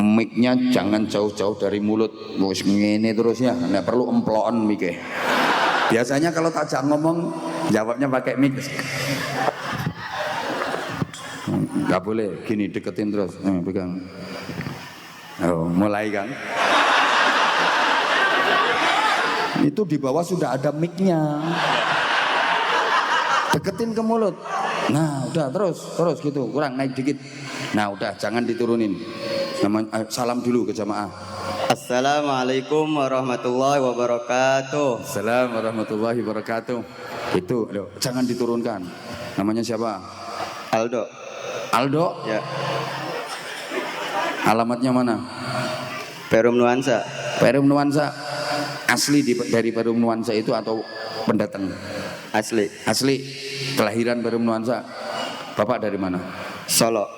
Mic-nya jangan jauh-jauh dari mulut. Wis ngene terus ya, enggak perlu emploan mic-e. Biasanya kalau tak ajak ngomong, jawabnya pakai mic. Enggak boleh gini deketin terus. Pegang. Oh, mulai kan? Itu di bawah sudah ada mic-nya. Deketin ke mulut. Nah, udah terus gitu, kurang naik dikit. Nah, udah jangan diturunin. Salam dulu ke jamaah. Assalamualaikum warahmatullahi wabarakatuh. Assalamualaikum warahmatullahi wabarakatuh. Itu, loh, jangan diturunkan. Namanya siapa? Aldo. Ya. Alamatnya mana? Perum Nuansa. Asli dari Perum Nuansa itu atau pendatang? Asli. Kelahiran Perum Nuansa. Bapak dari mana? Solo.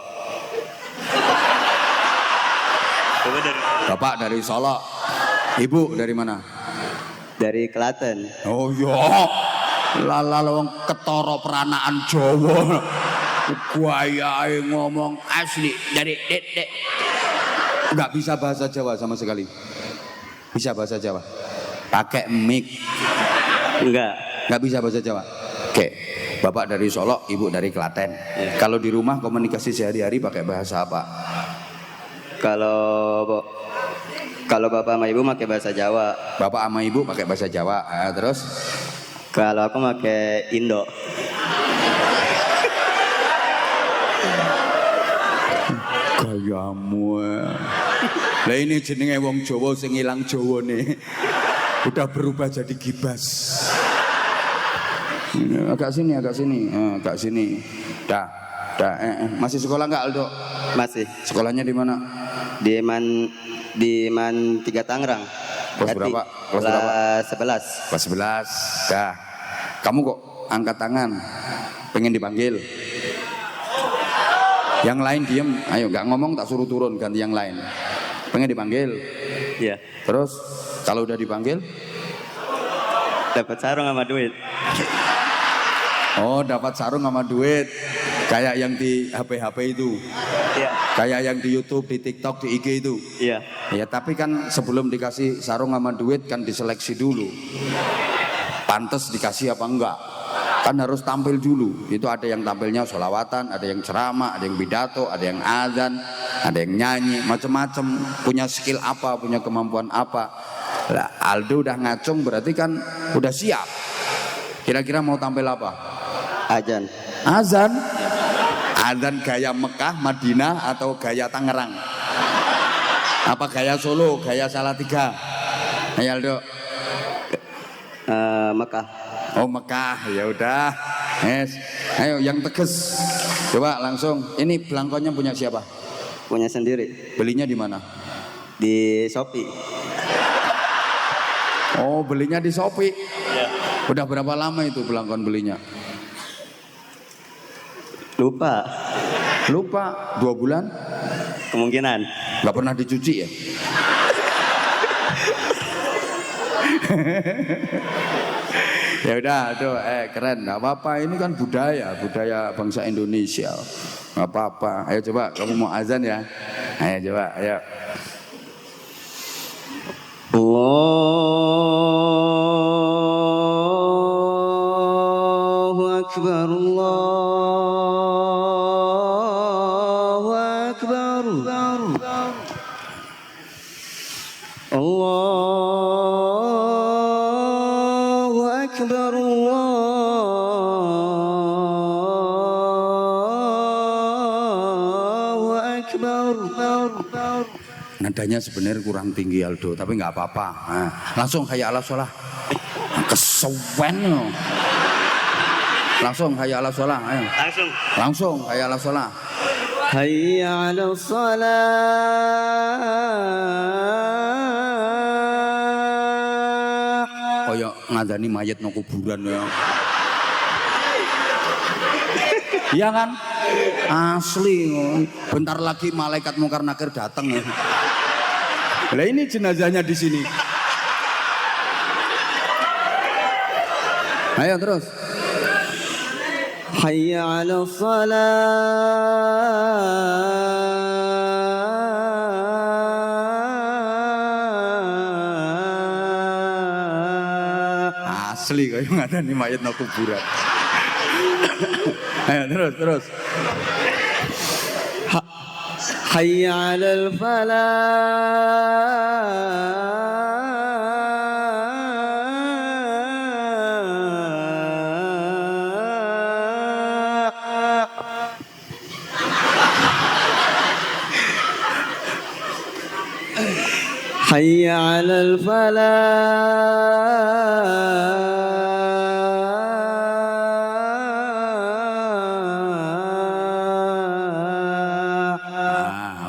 Bapak dari Solo. Ibu dari mana? Dari Klaten. Oh iya. Lala wong ketara peranaan Jawa. Guayae ngomong asli dari dek. Enggak bisa bahasa Jawa sama sekali. Bisa bahasa Jawa. Pakai mic. Enggak bisa bahasa Jawa. Oke. Bapak dari Solo, ibu dari Klaten. Ya. Kalau di rumah komunikasi sehari-hari pakai bahasa apa? Kalau bapak sama ibu pakai bahasa Jawa. Bapak sama ibu pakai bahasa Jawa. Terus? Kalau aku pakai Indo. Gayamu. Lah ini jenenge wong Jawa sing ilang Jawane. Udah berubah jadi gibas. Agak sini. Dah. Masih sekolah enggak Aldo? Masih. Sekolahnya di mana? Di Man 3 Tangerang. Kelas berapa? Kelas 11. Kelas 11. Dah. Kamu kok angkat tangan? Pengen dipanggil? Yang lain diem. Ayo, enggak ngomong tak suruh turun, ganti yang lain. Pengen dipanggil? Iya. Terus kalau udah dipanggil? Dapat sarung sama duit. Oh, dapat sarung sama duit. Kayak yang di HP itu. Iya. Kayak yang di YouTube, di TikTok, di IG itu. Iya. Ya, tapi kan sebelum dikasih sarung sama duit kan diseleksi dulu. Pantes dikasih apa enggak? Kan harus tampil dulu. Itu ada yang tampilnya sholawatan, ada yang ceramah, ada yang pidato, ada yang azan, ada yang nyanyi, macam-macam. Punya skill apa, punya kemampuan apa. Lah, Aldo udah ngacung berarti kan udah siap. Kira-kira mau tampil apa? Azan. Azan gaya Mekah, Madinah atau gaya Tangerang? Apa gaya Solo, gaya Salatiga? Ayo Aldo. Mekah. Oh Mekah, ya udah. Yes. Ayo yang tegas. Coba langsung. Ini belangkonnya punya siapa? Punya sendiri. Belinya di mana? Di Shopee. Oh, belinya di Shopee. Iya. Udah berapa lama itu belangkon belinya? Lupa. Lupa 2 bulan? Kemungkinan. Nggak pernah dicuci ya? Ya udah, tuh, keren, nggak apa-apa. Ini kan budaya bangsa Indonesia. Nggak apa-apa. Ayo coba, kamu mau azan ya? Ayo coba, ayo. Allahu Akbar, Allahu Akbar. Allahu Akbar, Allahu Akbar. Nadanya sebenarnya kurang tinggi Aldo, tapi nggak apa-apa. Nah, langsung hayya ala sholah. Kesewen loh. Langsung hayya ala sholah, ayo. Langsung hayya ala sholah. Hayya 'alas shalah. Kayak ngadani mayat no kuburan ya. Iya kan? Asli. Bentar lagi malaikat mungkar nakir datang ya. Lah ini jenazahnya di sini. Ayo terus. Hayya 'alas shalah. Asli kayak ngadani mayat no kuburan. Ayo terus. Hayya 'alal falah. Hayya 'alal falah.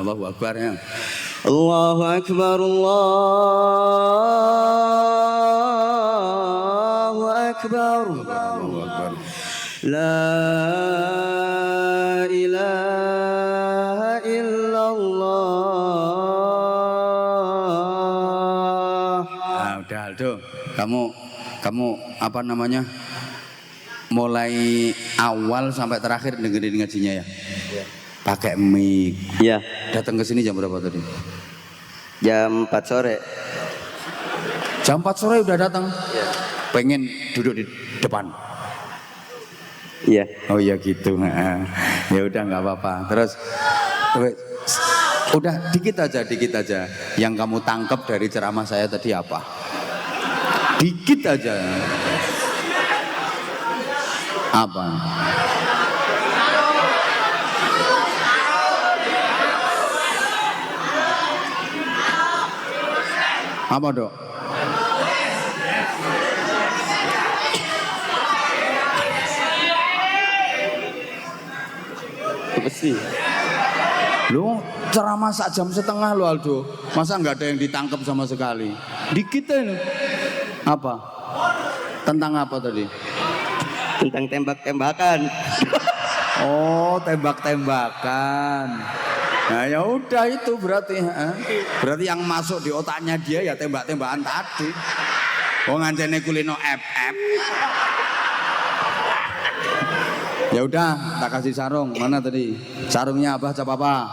Allahu Akbar ya. Allahu Akbar, Allahu Akbar. Allahu Akbar. La ilaha illallah. Udah Aldo, kamu apa namanya? Mulai awal sampai terakhir dengerin ngajinya ya. Pakai mic. Iya, Datang ke sini jam berapa tadi? jam 4 sore. Jam 4 sore udah datang. Iya. Pengen duduk di depan. Iya. Oh iya gitu. Ya udah nggak apa-apa. Terus udah dikit aja. Yang kamu tangkap dari ceramah saya tadi apa? Dikit aja. Apa? Apa dok? Apa sih? Lu ceramah 1,5 jam lo Aldo. Masa nggak ada yang ditangkap sama sekali? Dikit aja. Apa? Tentang apa tadi? Tentang tembak-tembakan. Oh, tembak-tembakan. Nah ya udah itu berarti, berarti yang masuk di otaknya dia ya tembak-tembakan tadi. Oh ngancene kulino FF. Ya udah, tak kasih sarung. Mana tadi? Sarungnya apa? Cap apa?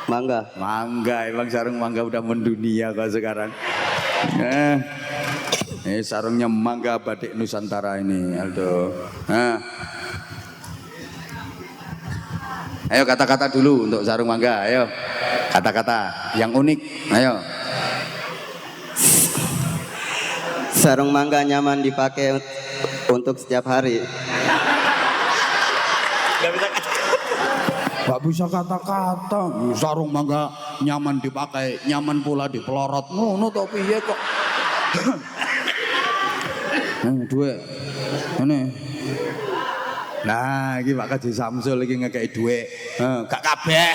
Mangga. Mangga, emang sarung mangga udah mendunia kok sekarang. Sarungnya mangga batik Nusantara ini, Aldo. Ayo kata-kata dulu untuk sarung mangga, ayo. Kata-kata yang unik, ayo. Sarung mangga nyaman dipakai untuk setiap hari. Gak bisa kata-kata. Sarung mangga nyaman dipakai, nyaman pula dipelorot. Ngono to piye kok. Duit. Ini. Nah, iki Pak Kaji Samsul iki ngekeki dhuwit. Gak kabeh.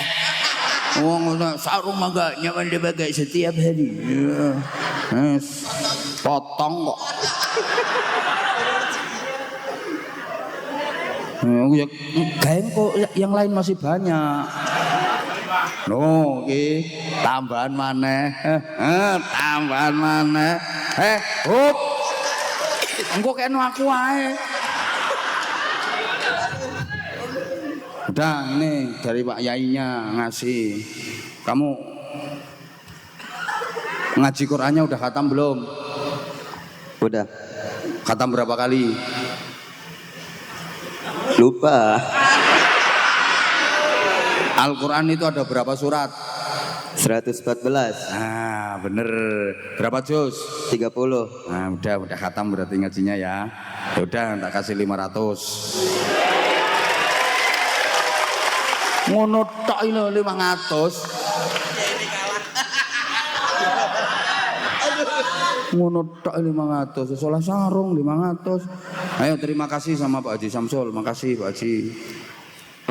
Wong sarung mangga nyaman dipakai setiap hari. Potong kok. Ya, gaeng kok yang lain masih banyak. No, iki tambahan maneh. Tambahan maneh. Hop. Engko kene aku ae. Udah, ini dari Pak Yainya ngasih. Kamu ngaji Qur'annya udah khatam belum? Udah. Khatam berapa kali? Lupa. Al-Quran itu ada berapa surat? 114. Nah, bener. Berapa juz? 30. Nah, udah khatam berarti ngajinya ya. Ya udah, tak kasih 500. Ngono tok lho 500. Ngono tok 500. Salah sarung 500. Ayo terima kasih sama Pak Haji Samsul. Makasih Pak Haji.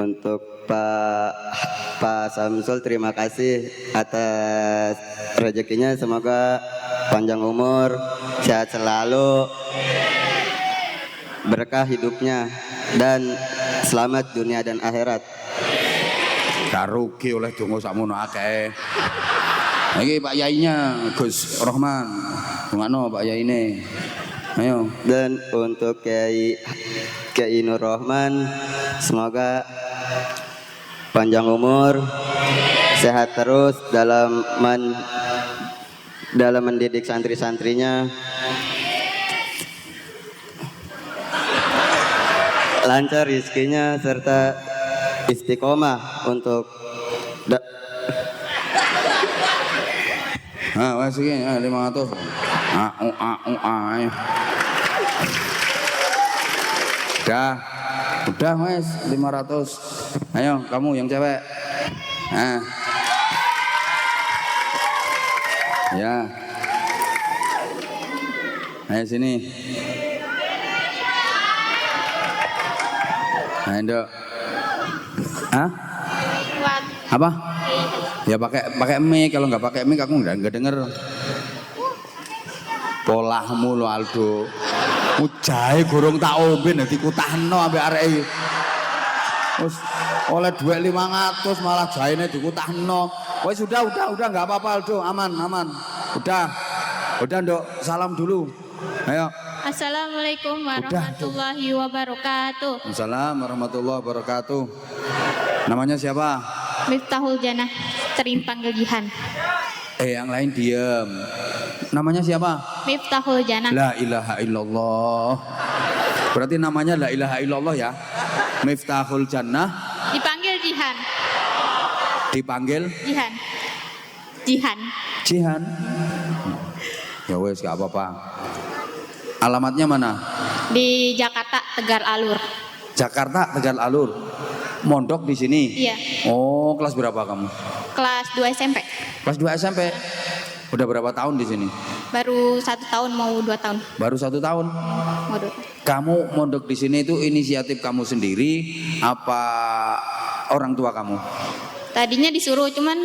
Untuk Pak Samsul terima kasih atas rezekinya, semoga panjang umur, sehat selalu, berkah hidupnya dan selamat dunia dan akhirat. Gak rugi oleh donga sakmono akeh. Iki Pak Yainya Gus Rohman. Dongano Pak Yaine. Ayo. Dan untuk Kiai Nur Rohman, semoga panjang umur, sehat terus dalam mendidik santri-santrinya, lancar rezekinya serta istiqomah untuk Wes iki 500. Udah wes 500. Ayo kamu yang cewek. Ya. Ayo sini. Ayo. Apa? Ya pakai mic, kalau nggak pakai mic aku nggak denger. Polahmu lo Aldo. Ujahe gorong tak ombe dadi kutahno ambek arek iki. Wis oleh dhuwit 500 malah jaine dikutahno. Wis udah enggak apa-apa Aldo, aman. Udah Nduk, salam dulu. Ayo. Assalamualaikum warahmatullahi wabarakatuh. Assalamualaikum warahmatullahi wabarakatuh. Namanya siapa? Miftahul Jannah, sering panggil Jihan. Yang lain diem. Namanya siapa? Miftahul Jannah. La ilaha illallah. Berarti namanya la ilaha illallah ya. Miftahul Jannah. Dipanggil Jihan. Dipanggil Jihan. Ya wes gak apa-apa. Alamatnya mana? Di Jakarta, Tegal Alur. Jakarta, Tegal Alur. Mondok di sini? Iya. Oh, kelas berapa kamu? Kelas 2 SMP. Kelas 2 SMP. Udah berapa tahun di sini? Baru 1 tahun mau 2 tahun. Baru 1 tahun. Mau 2 tahun. Kamu mondok di sini itu inisiatif kamu sendiri apa orang tua kamu? Tadinya disuruh, cuman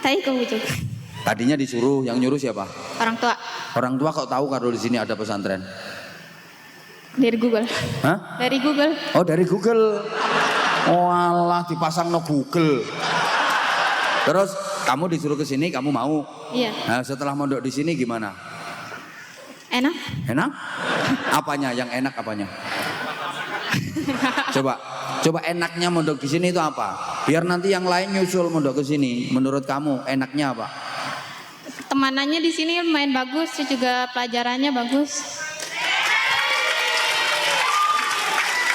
tadi kamu juga. Tadinya disuruh, yang nyuruh siapa? Orang tua. Orang tua kok tahu kalau di sini ada pesantren? Dari Google. Hah? Dari Google. Oh, dari Google. Oh alah, dipasang no Google. Terus kamu disuruh ke sini, kamu mau? Iya. Nah, setelah mondok di sini gimana? Enak? Enak? Apanya? Yang enak apanya? Coba enaknya mondok di sini itu apa? Biar nanti yang lain nyusul mondok ke sini. Menurut kamu enaknya apa? Temanannya di sini main bagus, terus juga pelajarannya bagus.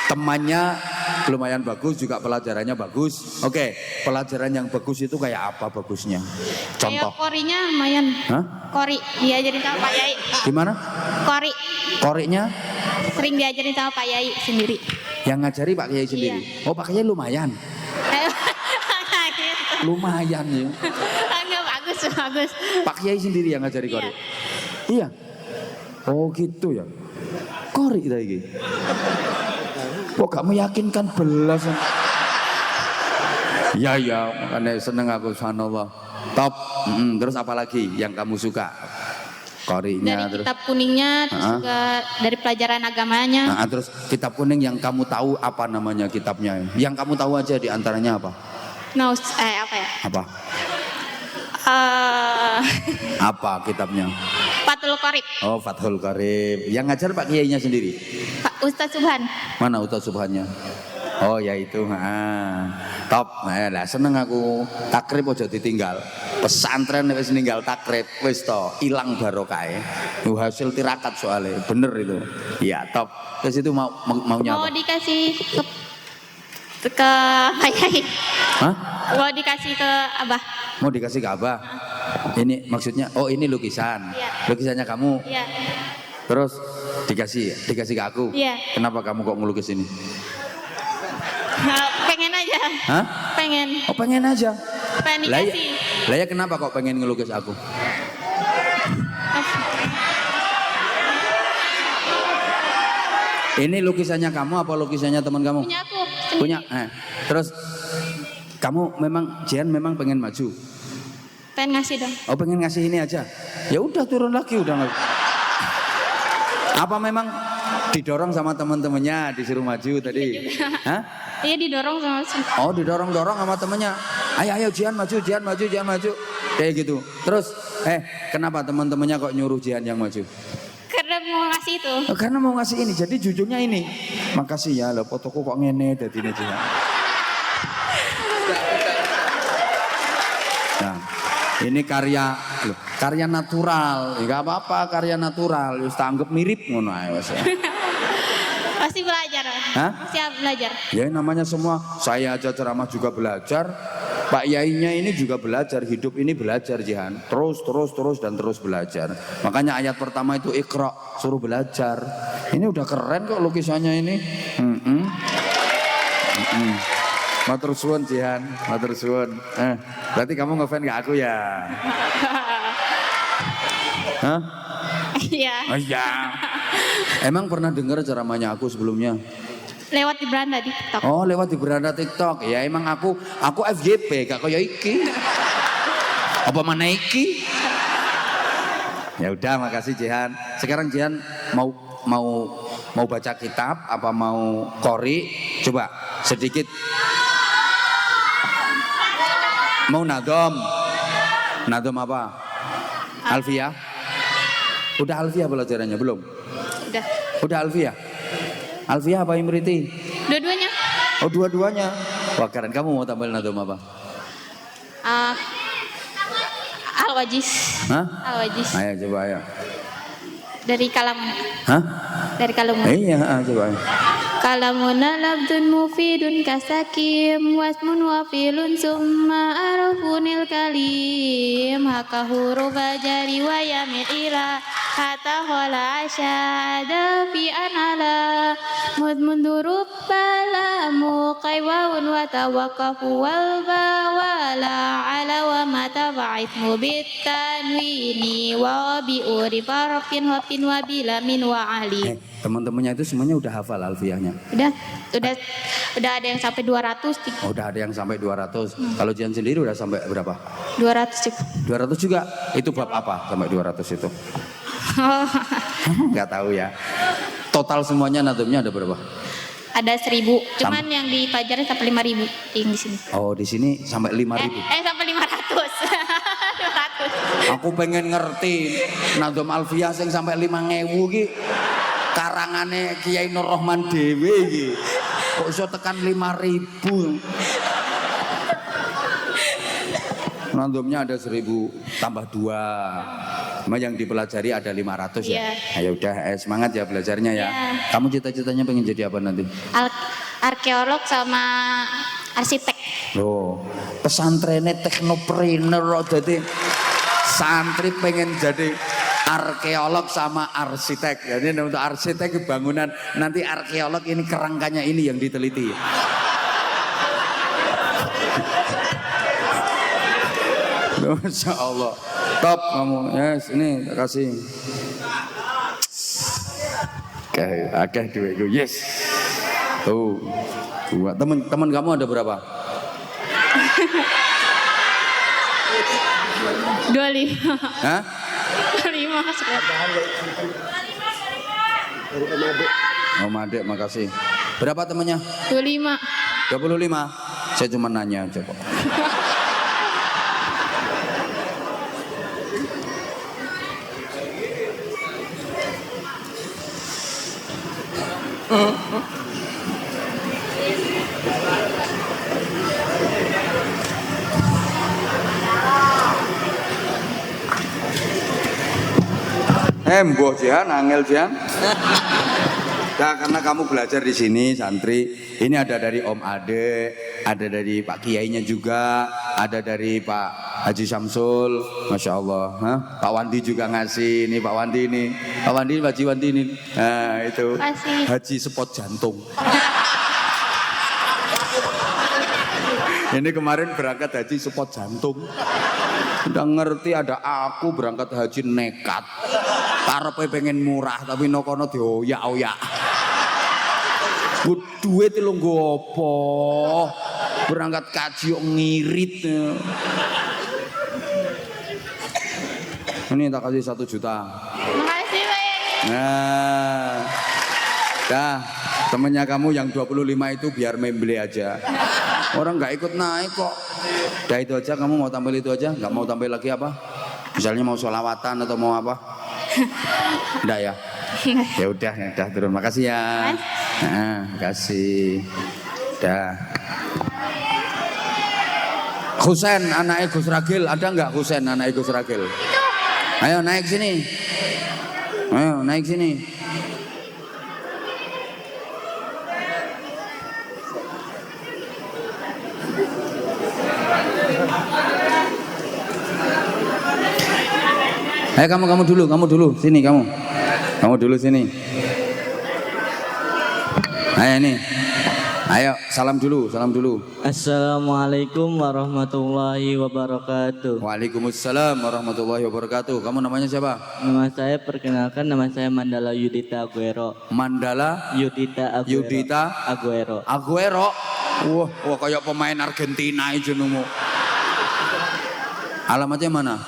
Temannya lumayan bagus, juga pelajarannya bagus. Oke, pelajaran yang bagus itu kayak apa bagusnya? Contoh. Kayak korinya lumayan. Hah? Kori diajarin sama Pak Yai. Gimana? Kori Koriknya sering diajarin sama Pak Yai sendiri. yang ngajari Pak Kiai sendiri. Iya. Oh, Pak Kiai lumayan. Lumayan ya. Enggak, bagus. Pak Kiai sendiri yang ngajari korik. Iya. Oh gitu ya. Korik lagi. Kok gak meyakinkan belas. Ya, makanya seneng aku subhanallah. Top. Terus apa lagi yang kamu suka? Korinya dari terus. kitab kuningnya, terus juga dari pelajaran agamanya. Nah, terus kitab kuning yang kamu tahu apa namanya kitabnya? Yang kamu tahu aja di antaranya apa? Apa ya? Apa? Apa kitabnya? Fathul Qorib. Oh, Fathul Qorib. Yang ngajar Pak Kiainya sendiri? Pak Ustadz Subhan. Mana Ustaz Subhannya? Oh ya itu, top. Nah, seneng aku. Takrib aja ditinggal. Pesantren wis ninggal takrib, wis to, ilang barokahe. Itu hasil tirakat soalnya, bener itu. Iya, top. Terus itu maunya Mau apa? dikasih ke Pak Yai. Hah? Mau dikasih ke Abah. Mau dikasih ke Abah? Ini maksudnya, oh ini lukisan. Iya. Lukisannya kamu. Iya. Terus dikasih ke aku. Iya. Kenapa kamu kok ngelukis ini? Pengen aja. Hah? Pengen. Oh pengen aja. Pengen Lah ya, dikasih. lah ya kenapa kok pengen ngelukis aku? Ini lukisannya kamu apa lukisannya teman kamu? Punya aku. Sendiri. Punya. Terus kamu Jihan memang pengen maju. Pengen ngasih dong. Oh pengen ngasih ini aja. Ya udah turun lagi udah nggak. Apa memang didorong sama teman-temannya disuruh maju tadi? Hah? Iya didorong sama. Oh didorong-dorong sama temennya. Ayo Jihan maju, Jihan maju, Jihan maju. Kayak gitu. Terus kenapa teman-temannya kok nyuruh Jihan yang maju? Karena mau ngasih itu. Oh, karena mau ngasih ini. Jadi jujurnya ini. Makasih ya, lo fotoku kok ngene jadi ini Jihan. Nah, ini karya natural. Enggak apa-apa, karya natural. Wis tanggep mirip ngono ae wis. Pasti belajar. Hah? Siap belajar. Ya namanya semua, saya aja ceramah juga belajar. Pak Yainya ini juga belajar, hidup ini belajar Jihan. Terus dan terus belajar. Makanya ayat pertama itu Iqra, suruh belajar. Ini udah keren kok lukisannya ini. Matur suwun Jihan, matur suwun. Berarti kamu ngefans ke aku ya? Hah? Iya. Oh iya. Emang pernah dengar ceramahnya aku sebelumnya? Lewat di beranda di TikTok. Oh lewat di beranda TikTok. Ya emang aku FYP gak kaya iki. Apa mana iki? Ya udah makasih Jihan. Sekarang Jihan mau baca kitab apa mau qori? Coba sedikit. Mau nadom? Nadom apa? Alfiyah? Udah Alfiyah pelajarannya belum? Udah. Udah Alfiyah? Alfiyah apa Imriti? Dua-duanya. Oh dua-duanya. Wah keren, kamu mau tampil nadom apa? Al-Wajiz. Hah? Al-Wajiz. Ayo coba ayo. Dari kalam. Hah? Dari kalamun. Iya, coba ayo. Kalamuna labdun mufidun kasakim wasmun wafilun summa arfunil kalim haka huruf jari wa yamil ila hatta hola asyada fi anala mudmundurub balamu qaywaun wa tawakafu wal bawala ala wa mata ba'ithmu bitanwini wa bi'uri farafin wafin wa bilamin wa ali. Teman-temannya itu semuanya udah hafal Alfiyahnya? Udah ada yang sampai 200. Oh, udah ada yang sampai 200. Kalau Jihan sendiri udah sampai berapa? 200 juga. 200 juga? Itu bab apa sampai 200 itu? Nggak tahu ya. Total semuanya nadomnya ada berapa? Ada 1000. Cuman yang di pelajaran sampai 5000 yang di sini. Oh, di sini sampai 5000. Sampai 500. 200. Aku pengen ngerti nadom Alfiyah sing sampai 5000 ki karangane Kiai Nur Rahman dhewe iki. Kok iso tekan 5000? Nadomnya ada 1000 tambah 2. Cuma yang dipelajari ada 500 ya. Iya. Ayo udah semangat ya belajarnya ya. Iya. Kamu cita-citanya pengen jadi apa nanti? Arkeolog sama arsitek. Loh, pesantrennya teknopreneur jadi santri pengen jadi arkeolog sama arsitek. Jadi untuk arsitek bangunan, nanti arkeolog ini kerangkanya ini yang diteliti. Masya Allah, top kamu. Yes, ini kasih. Oke, duitku. Yes. Tuh, teman kamu ada berapa? 25. Hah? 25. makasih. Om Ade, makasih. Berapa temannya? 25. 25. Saya cuma nanya aja kok. Mbok Jihan, angel Jihan. Nah, karena kamu belajar di sini santri, ini ada dari Om Ade, ada dari Pak Kiainya juga, ada dari Pak Haji Samsul, Masya Allah. Hah? Pak Wandi juga ngasih, ini Pak Wandi ini, Pak Wandi, Pak Haji Wandi ini. Nah itu, Kasih. Haji Spot Jantung. Ini kemarin berangkat haji spot jantung. Udah ngerti ada aku berangkat haji nekat. Karepe pengen murah tapi nokono dioyak-oyak. Duit lu nggo apa? Berangkat kaji kok ngirit. Ini tak kasih 1 juta. Makasih Pak Yai. Nah. Dah, temennya kamu yang 25 itu biar membeli aja. Orang nggak ikut naik kok. Dah itu aja, kamu mau tampil itu aja? Nggak mau tampil lagi apa? Misalnya mau sholawatan atau mau apa? Nggak ya? Ya udah turun. Makasih ya. Nah, makasih. Dah. Husen anaknya Gus Ragil, ada nggak Husen anaknya Gus Ragil? Ayo naik sini. Ayo naik sini. Ayo kamu dulu sini kamu dulu sini. Ayo ini, ayo salam dulu. Assalamualaikum warahmatullahi wabarakatuh. Waalaikumsalam warahmatullahi wabarakatuh. Kamu namanya siapa? Nama saya perkenalkan, nama saya Mandala Yudita Aguero. Mandala Yudita Aguero. Aguero. Wah kayak pemain Argentina itu nemu. Alamatnya mana?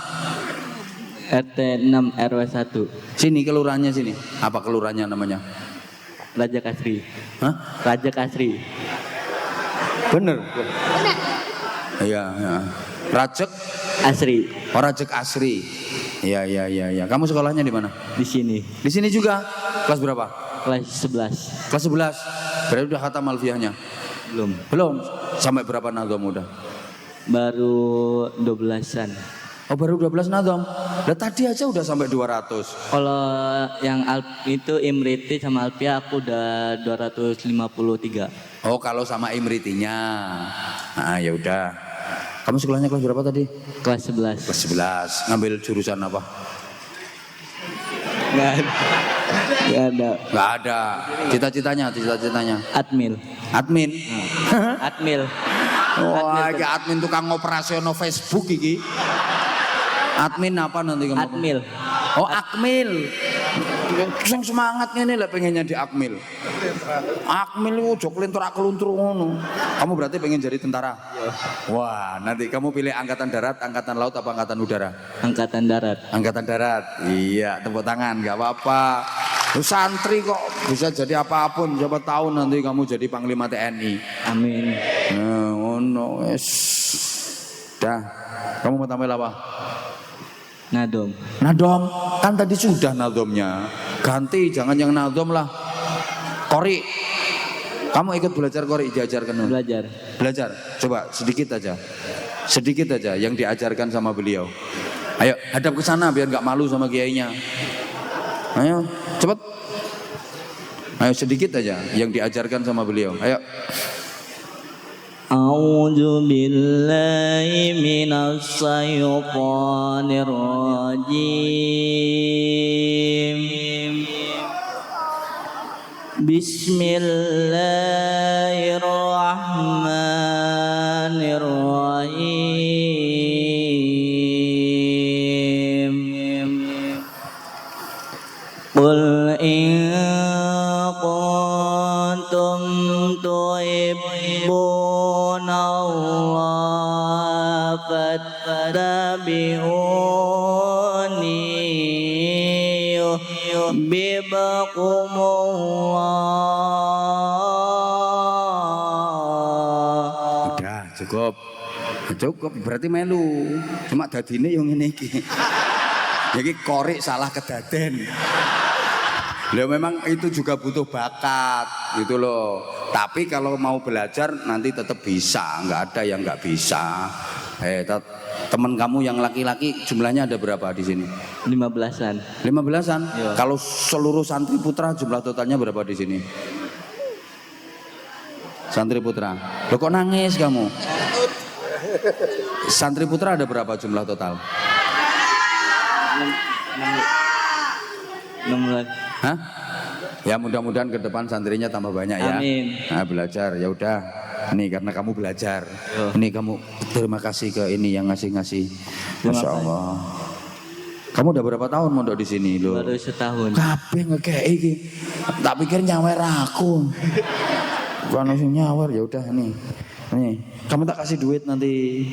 RT 6 RW 1. Sini kelurahannya sini. Apa kelurahannya namanya? Raja Kasri. Hah? Raja Kasri. Bener. Iya. Rajek Asri. Oh, Rajek Asri. Iya. Kamu sekolahnya di mana? Di sini. Di sini juga. Kelas berapa? Kelas 11. Kelas 11. Berarti udah khatam alfiahnya? Belum. Sampai berapa nazom udah? Baru 12-an. Oh, baru 12 nazom. Lah tadi aja udah sampai 200. Kalau yang itu Imriti sama Alpia aku udah 253. Oh, kalau sama Imritinya. Nah, ya udah. Kamu sekolahnya kelas berapa tadi? Kelas 11. Kelas 11. Ngambil jurusan apa? Nggak ada. Nggak ada. Cita-citanya. Admin. Admin. Wah, iki admin tukang operasional Facebook iki. Admin apa nanti kamu? Admil. Oh, Akmil. Yang semangat ngene lah pengen jadi Akmil. Akmil itu ojo kelintur ngono. Kamu berarti pengen jadi tentara? Wah, nanti kamu pilih angkatan darat, angkatan laut apa angkatan udara? Angkatan darat. Angkatan darat. Iya, tepuk tangan, enggak apa-apa. Lu santri kok bisa jadi apapun, siapa tahu nanti kamu jadi panglima TNI. Amin. Nah, ngono wes. Dah. Kamu mau tampil apa? Nadom. Kan tadi sudah nadomnya. Ganti, jangan yang nadom lah. Kori. Kamu ikut belajar kori, diajarkan. Belajar. Coba sedikit aja yang diajarkan sama beliau. Ayo, hadap ke sana biar nggak malu sama kiainya. Ayo, cepat. Ayo sedikit aja yang diajarkan sama beliau. Ayo. A'udzu billahi minas syaitonir rajim. Bismillahirrahmanirrahim. Qul in kuntum tuhibbuna Allah fattabi'uni yuhibbukumullah. Udah cukup. Cukup berarti melu. Cuma dadine yang ngene iki. Jadi korek salah kedaden. Loh memang itu juga butuh bakat gitu loh. Tapi kalau mau belajar nanti tetap bisa, nggak ada yang nggak bisa. Teman kamu yang laki-laki jumlahnya ada berapa di sini? 15-an. 15-an? Iya. Kalau seluruh santri putra jumlah totalnya berapa di sini? Santri putra. Loh kok nangis kamu? Santri putra ada berapa jumlah total? 16. Hah? Ya mudah-mudahan ke depan santrinya tambah banyak ya. Amin. Nah, belajar ya udah. Ini karena kamu belajar. Yo. Ini kamu terima kasih ke ini yang ngasih-ngasih. Terima Masya Allah. Kamu udah berapa tahun mondok di sini loh? Baru setahun. Kabeh ngekei iki. Tak pikir nyawer aku. Bukan sing nyawer ya udah nih. Nih, kamu tak kasih duit nanti.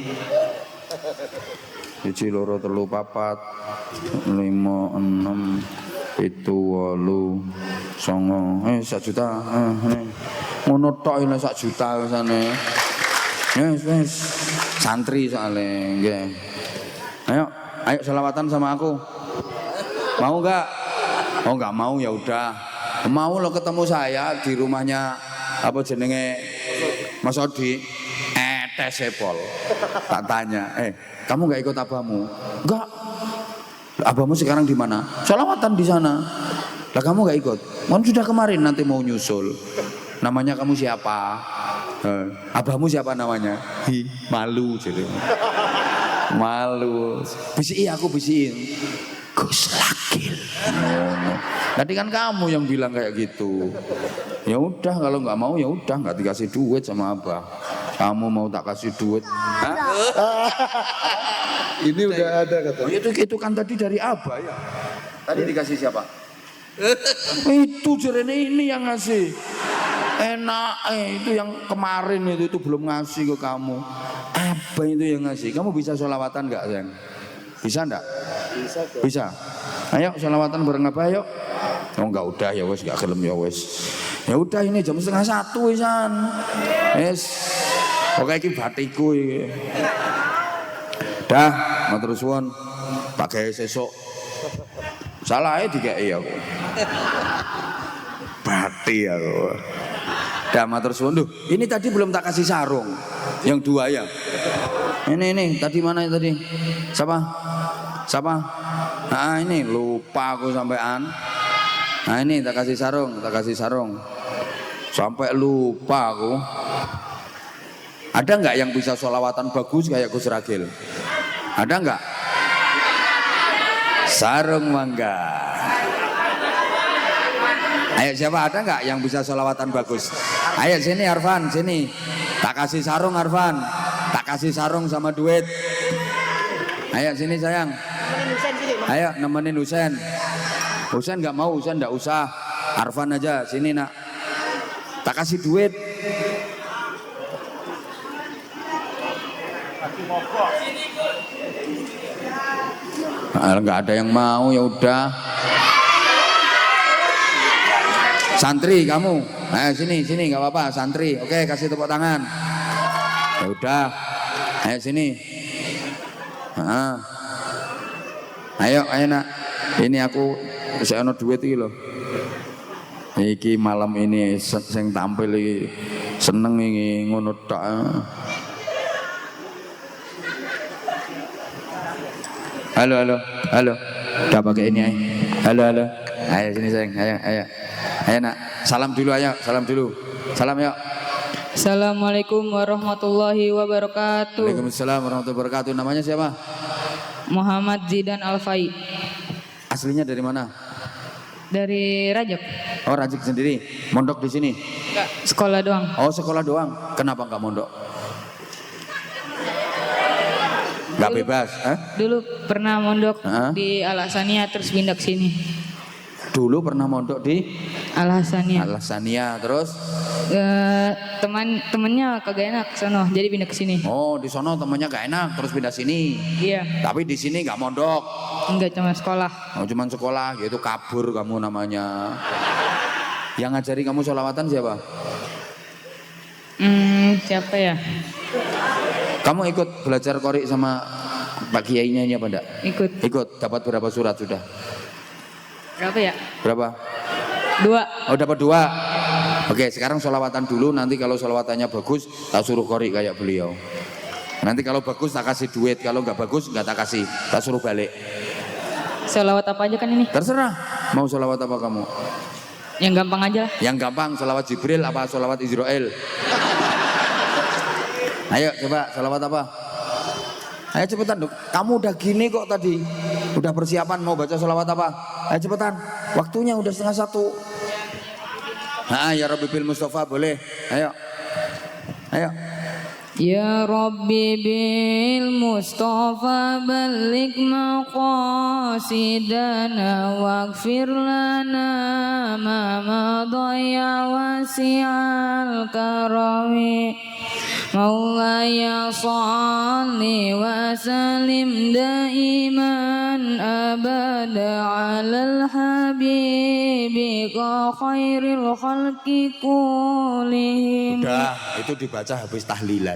1 2 3 4 5 6 7 8 9 1 juta. Ngono tok ile 1 juta kesane. Wes. Santri soalnya nggih. Ayo selawatan sama aku. Mau enggak? Oh enggak mau ya udah. Mau lo ketemu saya di rumahnya apa jenenge Mas Odi. Tes sepol. Tak tanya, kamu enggak ikut abamu? Enggak. Abamu sekarang di mana? Selawatan di sana. Lah kamu enggak ikut? Kan sudah kemarin nanti mau nyusul. Namanya kamu siapa? Abamu siapa namanya? Malu jadi. Malu. Aku bisiin. Gus Lakil. Tadi kan kamu yang bilang kayak gitu. Ya udah kalau nggak mau ya udah nggak dikasih duit sama abah. Kamu mau tak kasih duit? Hah? Ini udah ada kata. Itu kan tadi dari abah ya. Tadi dikasih siapa? Itu jerene ini yang ngasih. Enak, itu yang kemarin itu belum ngasih ke kamu. Apa itu yang ngasih? Kamu bisa sholawatan nggak, sayang? Bisa nggak? Bisa. Ayo sholawatan bareng apa yuk? Oh enggak udah ya wes, nggak gelem ya wes. Ya udah ini jam 12:30 isan. Yes. Oke iki batiku iki. Dah, matur suwun. Pak gawe sesuk. Salahe dikeki aku. Bati aku. Dah matur suwun. Duh, ini tadi belum tak kasih sarung. Yang 2 ya. Ini tadi mana tadi? Siapa? Nah ini lupa aku sampean. Nah ini tak kasih sarung. Sampai lupa aku. Ada nggak yang bisa sholawatan bagus kayak Gus Ragil? Ada nggak? Sarung mangga. Ayo siapa ada nggak yang bisa sholawatan bagus? Ayo sini Arfan, sini. Tak kasih sarung Arfan. Tak kasih sarung sama duit. Ayo sini sayang. Ayo nemenin Husen. Husen nggak mau, Husen nggak usah. Arfan aja, sini nak. Tak kasih duit. Nggak ada yang mau ya udah. Santri kamu, sini nggak apa-apa santri. Oke kasih tepuk tangan. Ya udah, ayo sini. Ayo nak. Ini aku saya ono duit iki lho. Iki malam ini sing tampil iki seneng iki ngono tok. Halo. Udah pakai ini aja. Halo. Ayo sini sayang, ayo. Ayo nak, salam dulu ayo, salam yuk. Assalamualaikum warahmatullahi wabarakatuh. Waalaikumsalam warahmatullahi wabarakatuh. Namanya siapa? Muhammad Zidan Alfai. Aslinya dari mana? Dari Rajak. Oh Rajik sendiri. Mondok di sini? Enggak, sekolah doang. Oh sekolah doang. Kenapa nggak mondok? Nggak bebas? Dulu pernah mondok Hah? di Al Hasaniyah terus pindah ke sini. Dulu pernah mondok di Al-Hasaniyah. Al-Hasaniyah, terus Temennya kagak enak sono, jadi pindah ke sini. oh di sono temennya gak enak, terus pindah sini. Iya, Tapi di sini gak mondok. enggak cuma sekolah. Oh, cuman sekolah, yaitu kabur kamu namanya. Yang ngajari kamu sholawatan siapa? Siapa ya? Kamu ikut belajar qori sama Pak Kiainya ini apa enggak? Ikut. Ikut, dapat berapa surat sudah? Berapa ya? Berapa? 2. Oh dapat 2. Oke sekarang sholawatan dulu, nanti kalau sholawatannya bagus tak suruh qori kayak beliau. Nanti kalau bagus tak kasih duit, kalau nggak bagus nggak tak kasih, tak suruh balik. Selawat apa aja kan ini? Terserah, mau sholawat apa kamu? Yang gampang aja lah. Yang gampang, sholawat Jibril apa sholawat Israel? Ayo coba sholawat apa? Ayo cepetan dok, kamu udah gini kok tadi. Udah persiapan mau baca sholawat apa? Ayo cepetan, waktunya udah 12:30. Nah ya Rabbi bil Mustafa boleh, ayo. Ayo. Ya Rabbi bil Mustafa balik maqasidana waghfir lana ma madaya wasi'al karami Maulaya salli wa salim daiman abada alal habibi ka khairil khalqi kullihim. Udah, itu dibaca habis tahlilan.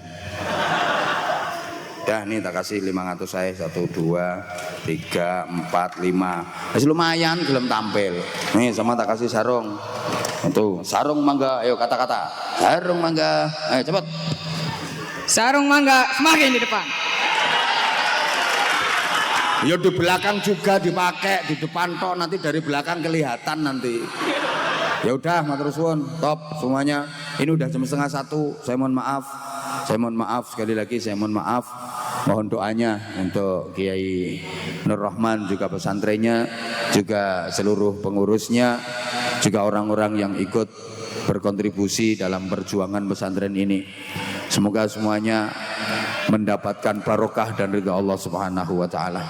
Udah nih tak kasih 500 saya 1, 2, 3, 4, 5. Masih lumayan belum tampil. Nih sama tak kasih sarung. Itu sarung mangga, ayo kata-kata. Sarung mangga, ayo cepet. Sarung mangga semakin di depan. Ya di belakang juga dipakai, di depan tok nanti dari belakang kelihatan nanti. Ya udah matur suwun, top semuanya. Ini udah jam 12:30. Saya mohon maaf. Saya mohon maaf sekali lagi, saya mohon maaf. Mohon doanya untuk Kiai Nur Rahman juga pesantrennya, juga seluruh pengurusnya, juga orang-orang yang ikut berkontribusi dalam perjuangan pesantren ini. Semoga semuanya mendapatkan barokah dan ridha Allah Subhanahu wa taala.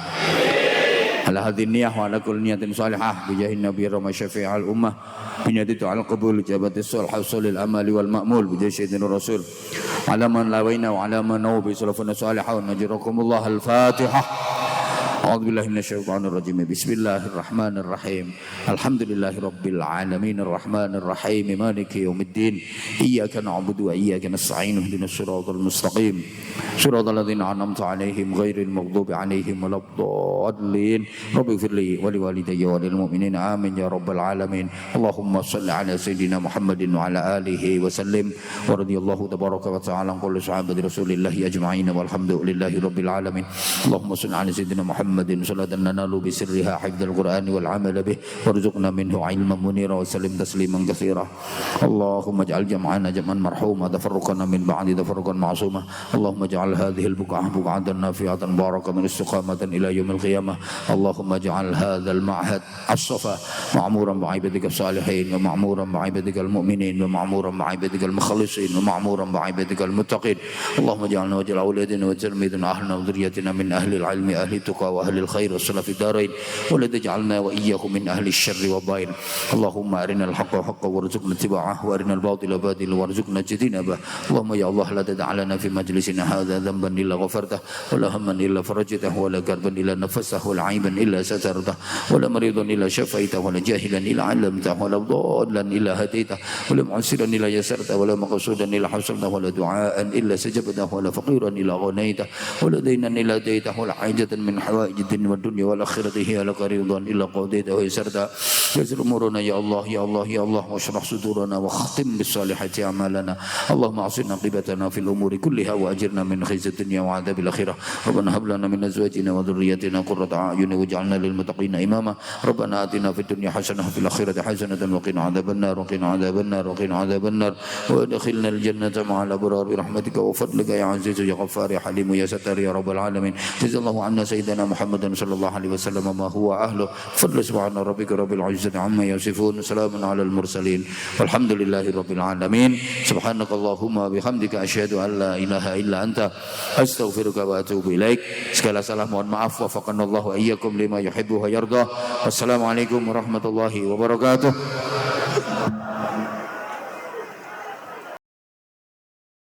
Ala hadhihi niyyah wa ala kulli niyatin salihah bi jahin nabiy rahmah syafi'al ummah bi niyati al qabul jabati sulh hasulil amali wal ma'mul bi sayyidina rasul ala man lawaina wa ala man nawu bi salafuna salihun najrakumullah al fatihah. A'udzu billahi minasyaitonir rajim. Bismillahirrahmanirrahim. Alhamdulillahirabbil alamin arrahmanir rahim maliki yaumiddin. Iyyaka na'budu wa iyyaka nasta'in ihdinas siratal mustaqim. Siratal ladzina an'amta 'alaihim ghairil maghdubi 'alaihim waladdallin. Rabbighfirli wa liwalidayya wa lil mu'minin amin ya rabbal alamin. Allahumma shalli 'ala sayidina Muhammadin wa 'ala alihi wa sallim. Wa radhiyallahu tabaraka wa ta'ala an kulli sahabati Rasulillah ajma'in walhamdulillahi rabbil alamin. Allahumma shalli 'ala sayidina Muhammadin salatan nanalu bisirriha hifdzal qur'ani wal 'amala bih warzuqna minhu 'ilman munira wa sallim tasliman katsira. Allahumma ij'al jam'ana jam'an marhuma tafarruqana min ba'di tafarruqan ma'suma. Allahumma ij'al hadhihi al-buq'ah buq'atan nafi'atan barakatan istiqamatan ila yaumil qiyamah. Allahumma ij'al hadzal ma'had as-safa ma'muran bi'ibadika as-salihin wa ma'muran bi'ibadika al-mu'minin wa ma'muran bi'ibadika al-mukhlisin wa ma'muran bi'ibadika al-muttaqin. Allahumma ij'alna wa ij'al awladina wa tirmidhina ahlana wa dhurriyyatina min ahli al-'ilmi ahli tuqa وأهل الخير والصلاة في الدارين ولا تجعلنا وإياهم من أهل الشر والضير. اللهم أرنا الحق حقا وارزقنا اتباعه وأرنا الباطل باطلا وارزقنا اجتنابه. اللهم يا الله لا تدع لنا في مجلسنا هذا ذنبا إلا غفرته ولا هما إلا فرجته ولا كربا إلا نفسته ولا عيبا إلا سترته ولا مريضا إلا شفيته ولا جاهلا إلا علمته ولا ضالا إلا هديته ولا معسرا إلا يسرته ولا مقصودا إلا حصلته ولا دعاء إلا سجبته ولا فقيرا إلا غنيته ولا دينا إلا ديته ولا حاجة من حوائج الدنيا والدنيا والآخرة هي لك رضا إلا قضيتها ويسرتها. يسر أمورنا يا الله يا الله يا الله واشرح صدورنا واختم بالصالحات أعمالنا. اللهم أعصنا عاقبتنا في الأمور كلها وأجرنا من خزي الدنيا وعذاب الآخرة. ربنا هب لنا من أزواجنا وذرياتنا قرة أعين واجعلنا للمتقين إماما. ربنا آتنا في الدنيا حسنة وفي الآخرة حسنة وقنا عذاب النار وقنا عذاب النار وقنا عذاب النار وادخلنا الجنة مع الأبرار برحمتك وفضلك يا عزيز يا غفار يا حليم يا ستار يا رب العالمين. جزا الله عنا سيدنا Muhammadan sallallahu alaihi wasallam ma huwa ahlu. Fadlu subhana rabbika rabbil izzati amma yasifun. Salamun alal mursalin. Walhamdulillahi rabbil alamin. Subhanakallahumma bihamdika asyhadu an la ilaha illa anta astaghfiruka wa atubu ilaik. Segala salah mohon maaf. Wafaqanallahu iyyakum lima yuhibbu wa yardah. Wassalamualaikum warahmatullahi wabarakatuh.